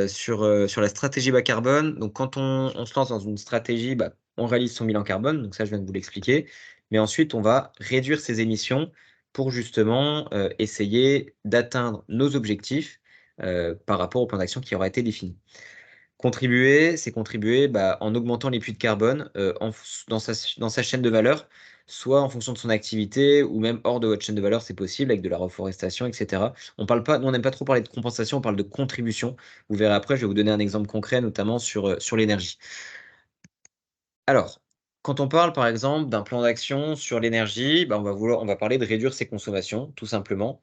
sur la stratégie bas carbone. Donc quand on se lance dans une stratégie, bah, on réalise son bilan carbone, donc ça je viens de vous l'expliquer. Mais ensuite, on va réduire ses émissions pour justement essayer d'atteindre nos objectifs par rapport au plan d'action qui aura été défini. Contribuer, c'est contribuer bah, en augmentant les puits de carbone dans sa chaîne de valeur, soit en fonction de son activité ou même hors de votre chaîne de valeur, c'est possible avec de la reforestation, etc. On parle pas, nous, on n'aime pas trop parler de compensation, on parle de contribution. Vous verrez après, je vais vous donner un exemple concret, notamment sur l'énergie. Alors, quand on parle par exemple d'un plan d'action sur l'énergie, bah, on va parler de réduire ses consommations, tout simplement.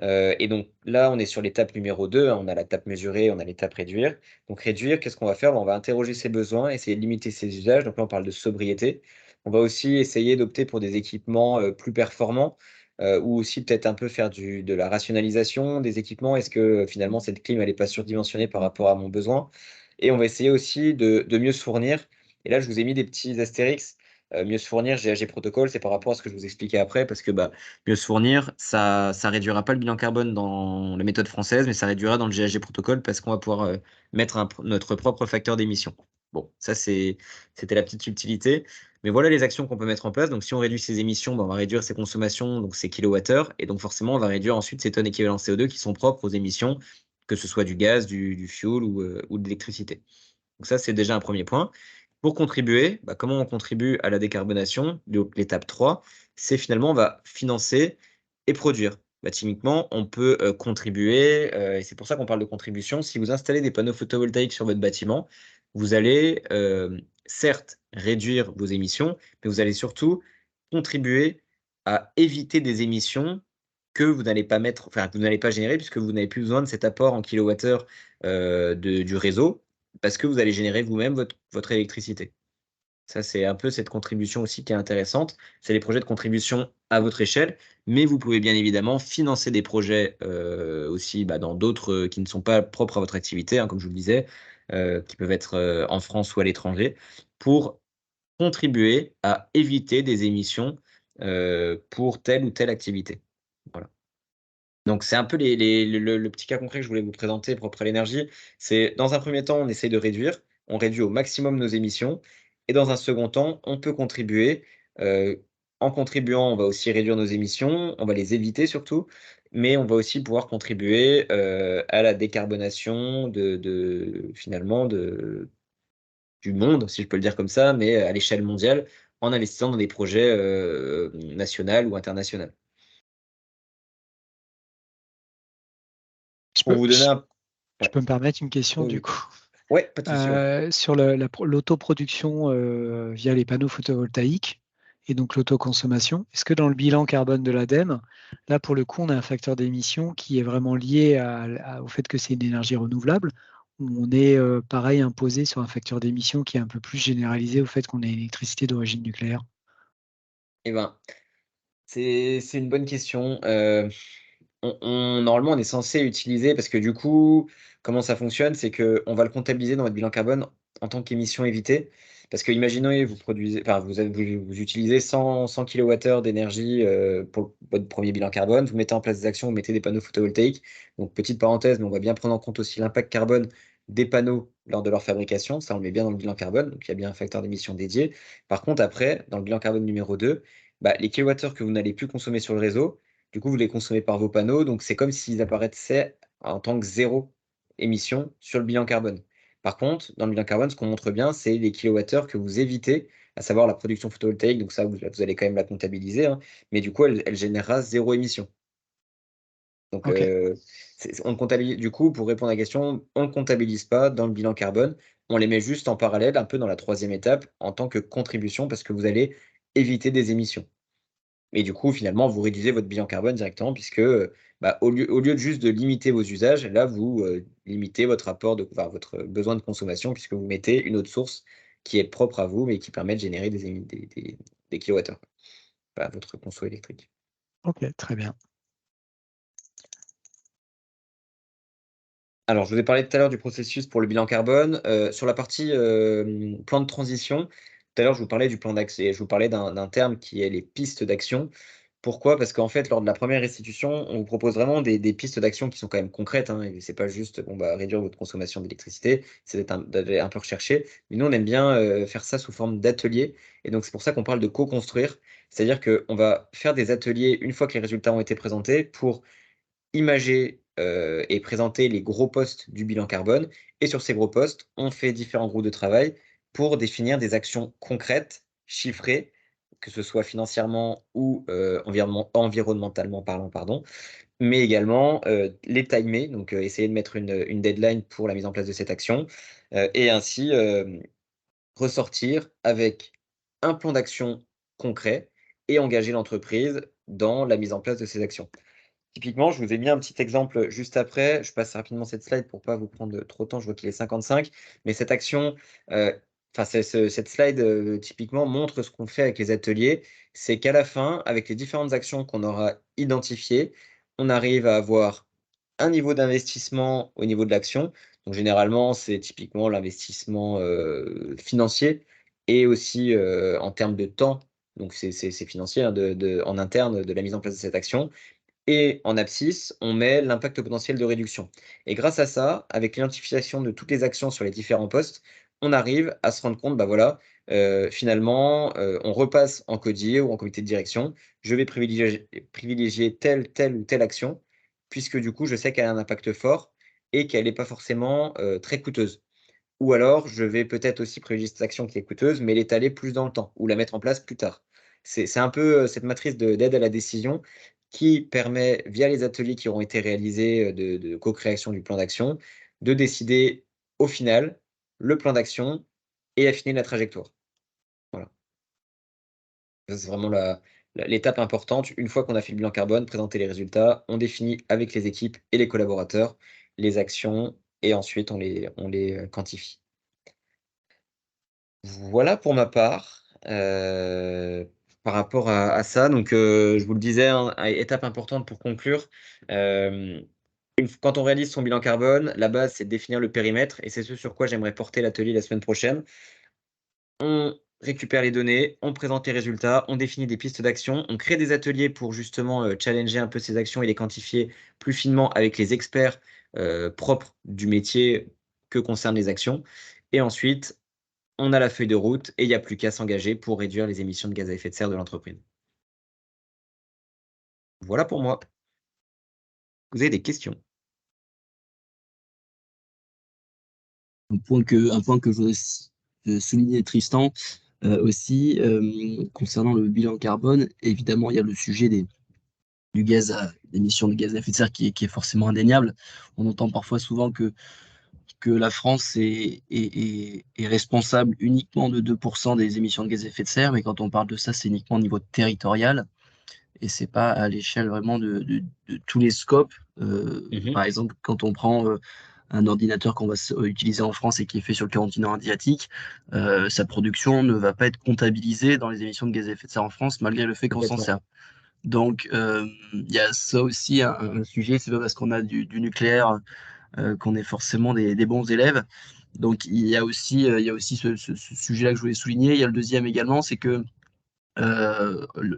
Et donc là, on est sur l'étape numéro 2, hein, on a l'étape mesurer, on a l'étape réduire. Donc réduire, qu'est-ce qu'on va faire? Bah, on va interroger ses besoins, essayer de limiter ses usages. Donc là, on parle de sobriété. On va aussi essayer d'opter pour des équipements plus performants, ou aussi peut-être un peu faire de la rationalisation des équipements. Est-ce que finalement cette clim elle est pas surdimensionnée par rapport à mon besoin? Et on va essayer aussi de mieux se fournir. Et là, je vous ai mis des petits astérix. Mieux se fournir, GHG protocole, c'est par rapport à ce que je vous expliquais après, parce que bah, mieux se fournir, ça réduira pas le bilan carbone dans la méthode française, mais ça réduira dans le GHG protocole parce qu'on va pouvoir mettre notre propre facteur d'émission. Bon, ça c'était la petite subtilité. Mais voilà les actions qu'on peut mettre en place. Donc si on réduit ses émissions, bah, on va réduire ses consommations, donc ses kilowattheures, et donc forcément on va réduire ensuite ces tonnes équivalent CO2 qui sont propres aux émissions, que ce soit du gaz, du fuel ou de l'électricité. Donc ça, c'est déjà un premier point. Pour contribuer, bah, comment on contribue à la décarbonation? Donc l'étape 3, c'est finalement on va financer et produire. Bah, typiquement, on peut contribuer, et c'est pour ça qu'on parle de contribution. Si vous installez des panneaux photovoltaïques sur votre bâtiment, vous allez certes réduire vos émissions, mais vous allez surtout contribuer à éviter des émissions que vous n'allez pas mettre, enfin que vous n'allez pas générer puisque vous n'avez plus besoin de cet apport en kilowattheure du réseau parce que vous allez générer vous-même votre électricité. Ça, c'est un peu cette contribution aussi qui est intéressante. C'est les projets de contribution à votre échelle, mais vous pouvez bien évidemment financer des projets aussi bah, dans d'autres qui ne sont pas propres à votre activité, hein, comme je vous le disais, qui peuvent être en France ou à l'étranger, pour contribuer à éviter des émissions pour telle ou telle activité. Voilà. Donc, c'est un peu le petit cas concret que je voulais vous présenter propre à l'énergie. C'est dans un premier temps, on essaye de réduire, on réduit au maximum nos émissions. Et dans un second temps, on peut contribuer. En contribuant, on va aussi réduire nos émissions, on va les éviter surtout, mais on va aussi pouvoir contribuer à la décarbonation finalement du monde, si je peux le dire comme ça, mais à l'échelle mondiale, en investissant dans des projets nationaux ou internationaux. Je Pour peux, vous donner un... je Ouais. peux me permettre une question Oui, du oui. coup. Ouais, pas de souci, ouais. Sur l'autoproduction via les panneaux photovoltaïques, et donc l'autoconsommation. Est-ce que dans le bilan carbone de l'ADEME, là pour le coup, on a un facteur d'émission qui est vraiment lié au fait que c'est une énergie renouvelable, ou on est pareil imposé sur un facteur d'émission qui est un peu plus généralisé au fait qu'on ait une électricité d'origine nucléaire? Eh ben, c'est une bonne question. Normalement, on est censé utiliser parce que du coup, comment ça fonctionne? C'est qu'on va le comptabiliser dans votre bilan carbone en tant qu'émission évitée. Parce que imaginez, vous produisez enfin, vous utilisez 100 kWh d'énergie, pour votre premier bilan carbone. Vous mettez en place des actions, vous mettez des panneaux photovoltaïques. Donc petite parenthèse, mais on va bien prendre en compte aussi l'impact carbone des panneaux lors de leur fabrication. Ça, on le met bien dans le bilan carbone, donc il y a bien un facteur d'émission dédié. Par contre, après, dans le bilan carbone numéro 2, bah, les kilowattheures que vous n'allez plus consommer sur le réseau, du coup, vous les consommez par vos panneaux, donc c'est comme s'ils apparaissaient en tant que 0 émission sur le bilan carbone. Par contre, dans le bilan carbone, ce qu'on montre bien, c'est les kilowattheures que vous évitez, à savoir la production photovoltaïque, donc ça, vous allez quand même la comptabiliser, hein, mais du coup, elle générera 0 émission. Donc, Ok, on le comptabilise du coup, pour répondre à la question, on ne le comptabilise pas dans le bilan carbone, on les met juste en parallèle, un peu dans la 3e étape, en tant que contribution, parce que vous allez éviter des émissions. Et du coup, finalement, vous réduisez votre bilan carbone directement puisque, bah, au lieu de juste de limiter vos usages, là, vous, limitez votre rapport enfin, votre besoin de consommation puisque vous mettez une autre source qui est propre à vous, mais qui permet de générer des kilowattheures, bah, votre conso électrique. ok, très bien. Alors, je vous ai parlé tout à l'heure du processus pour le bilan carbone. Sur la partie, plan de transition, tout à l'heure, je vous parlais du plan d'action et je vous parlais d'un terme qui est les pistes d'action. Pourquoi? Parce qu'en fait, lors de la première restitution, on vous propose vraiment des pistes d'action qui sont quand même concrètes, hein, et c'est pas juste, bon, bah, réduire votre consommation d'électricité, c'est d'aller un peu rechercher. Mais nous, on aime bien, faire ça sous forme d'ateliers et donc c'est pour ça qu'on parle de co-construire. C'est-à-dire qu'on va faire des ateliers une fois que les résultats ont été présentés pour imager, et présenter les gros postes du bilan carbone et sur ces gros postes, on fait différents groupes de travail pour définir des actions concrètes, chiffrées, que ce soit financièrement ou, environnementalement parlant, pardon, mais également, les timer, donc, essayer de mettre une deadline pour la mise en place de cette action, et ainsi, ressortir avec un plan d'action concret et engager l'entreprise dans la mise en place de ces actions. Typiquement, je vous ai mis un petit exemple juste après. Je passe rapidement cette slide pour pas vous prendre trop de temps. Je vois qu'il est 55, mais cette action, enfin cette slide, typiquement montre ce qu'on fait avec les ateliers. C'est qu'à la fin, avec les différentes actions qu'on aura identifiées, on arrive à avoir un niveau d'investissement au niveau de l'action. Donc généralement, c'est typiquement l'investissement, financier et aussi, en termes de temps. Donc c'est financier, hein, en interne de la mise en place de cette action et en abscisse, on met l'impact potentiel de réduction. Et grâce à ça, avec l'identification de toutes les actions sur les différents postes, on arrive à se rendre compte, bah voilà, finalement, on repasse en codier ou en comité de direction. Je vais privilégier telle ou telle action, puisque du coup, je sais qu'elle a un impact fort et qu'elle n'est pas forcément très coûteuse. Ou alors, je vais peut-être aussi privilégier cette action qui est coûteuse, mais l'étaler plus dans le temps ou la mettre en place plus tard. C'est un peu, cette matrice d'aide à la décision qui permet, via les ateliers qui auront été réalisés, de co-création du plan d'action, de décider au final le plan d'action et affiner la trajectoire. Voilà. Ça, c'est vraiment l'étape importante. Une fois qu'on a fait le bilan carbone, présenter les résultats, on définit avec les équipes et les collaborateurs les actions et ensuite on les quantifie. Voilà pour ma part, par rapport à ça. Donc, je vous le disais, hein, étape importante pour conclure, quand on réalise son bilan carbone, la base, c'est de définir le périmètre et c'est ce sur quoi j'aimerais porter l'atelier la semaine prochaine. On récupère les données, on présente les résultats, on définit des pistes d'action, on crée des ateliers pour justement, challenger un peu ces actions et les quantifier plus finement avec les experts, propres du métier que concernent les actions et ensuite on a la feuille de route et il n'y a plus qu'à s'engager pour réduire les émissions de gaz à effet de serre de l'entreprise. Voilà pour moi. Vous avez des questions? Un point que je voudrais souligner, Tristan, aussi, concernant le bilan carbone, évidemment, il y a le sujet d'émissions de gaz à effet de serre qui est forcément indéniable. On entend parfois souvent que que la France est responsable uniquement de 2% des émissions de gaz à effet de serre, mais quand on parle de ça, c'est uniquement au niveau territorial et c'est pas à l'échelle vraiment de tous les scopes. Par exemple, quand on prend un ordinateur qu'on va utiliser en France et qui est fait sur le continent asiatique, sa production ne va pas être comptabilisée dans les émissions de gaz à effet de serre en France, malgré le fait qu'on s'en sert. Donc, il y a ça aussi un sujet, c'est pas parce qu'on a du nucléaire qu'on est forcément des bons élèves. Donc, il y a aussi ce sujet-là que je voulais souligner. Il y a le deuxième également, c'est que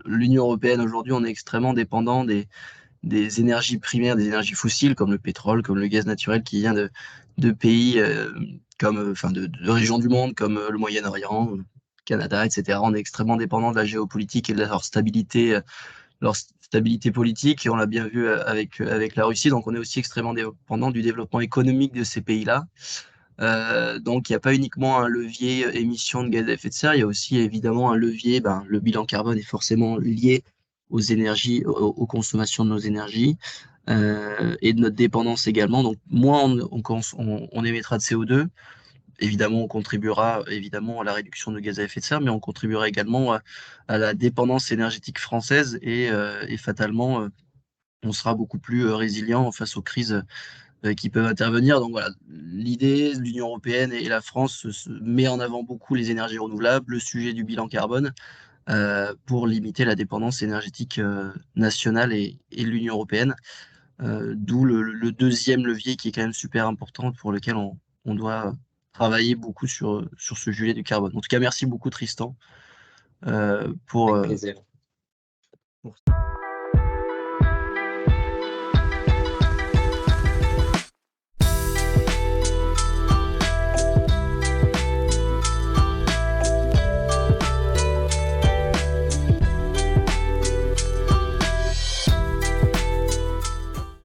l'Union européenne, aujourd'hui, on est extrêmement dépendant des énergies primaires, des énergies fossiles, comme le pétrole, comme le gaz naturel, qui vient de pays de régions du monde, comme le Moyen-Orient, le Canada, etc. On est extrêmement dépendant de la géopolitique et de leur stabilité politique, et on l'a bien vu avec la Russie. Donc, on est aussi extrêmement dépendant du développement économique de ces pays-là. Donc, il n'y a pas uniquement un levier émissions de gaz à effet de serre, il y a aussi évidemment un levier, le bilan carbone est forcément lié aux énergies, aux consommations de nos énergies et de notre dépendance également. Donc, moins on émettra de CO2, évidemment, on contribuera évidemment à la réduction de gaz à effet de serre, mais on contribuera également à la dépendance énergétique française et fatalement, on sera beaucoup plus résilient face aux crises qui peuvent intervenir. Donc voilà, l'idée de l'Union européenne et la France se met en avant beaucoup les énergies renouvelables, le sujet du bilan carbone, pour limiter la dépendance énergétique nationale et l'Union européenne. D'où le deuxième levier qui est quand même super important pour lequel on doit travailler beaucoup sur ce sujet du carbone. En tout cas, merci beaucoup Tristan pour, Avec plaisir. pour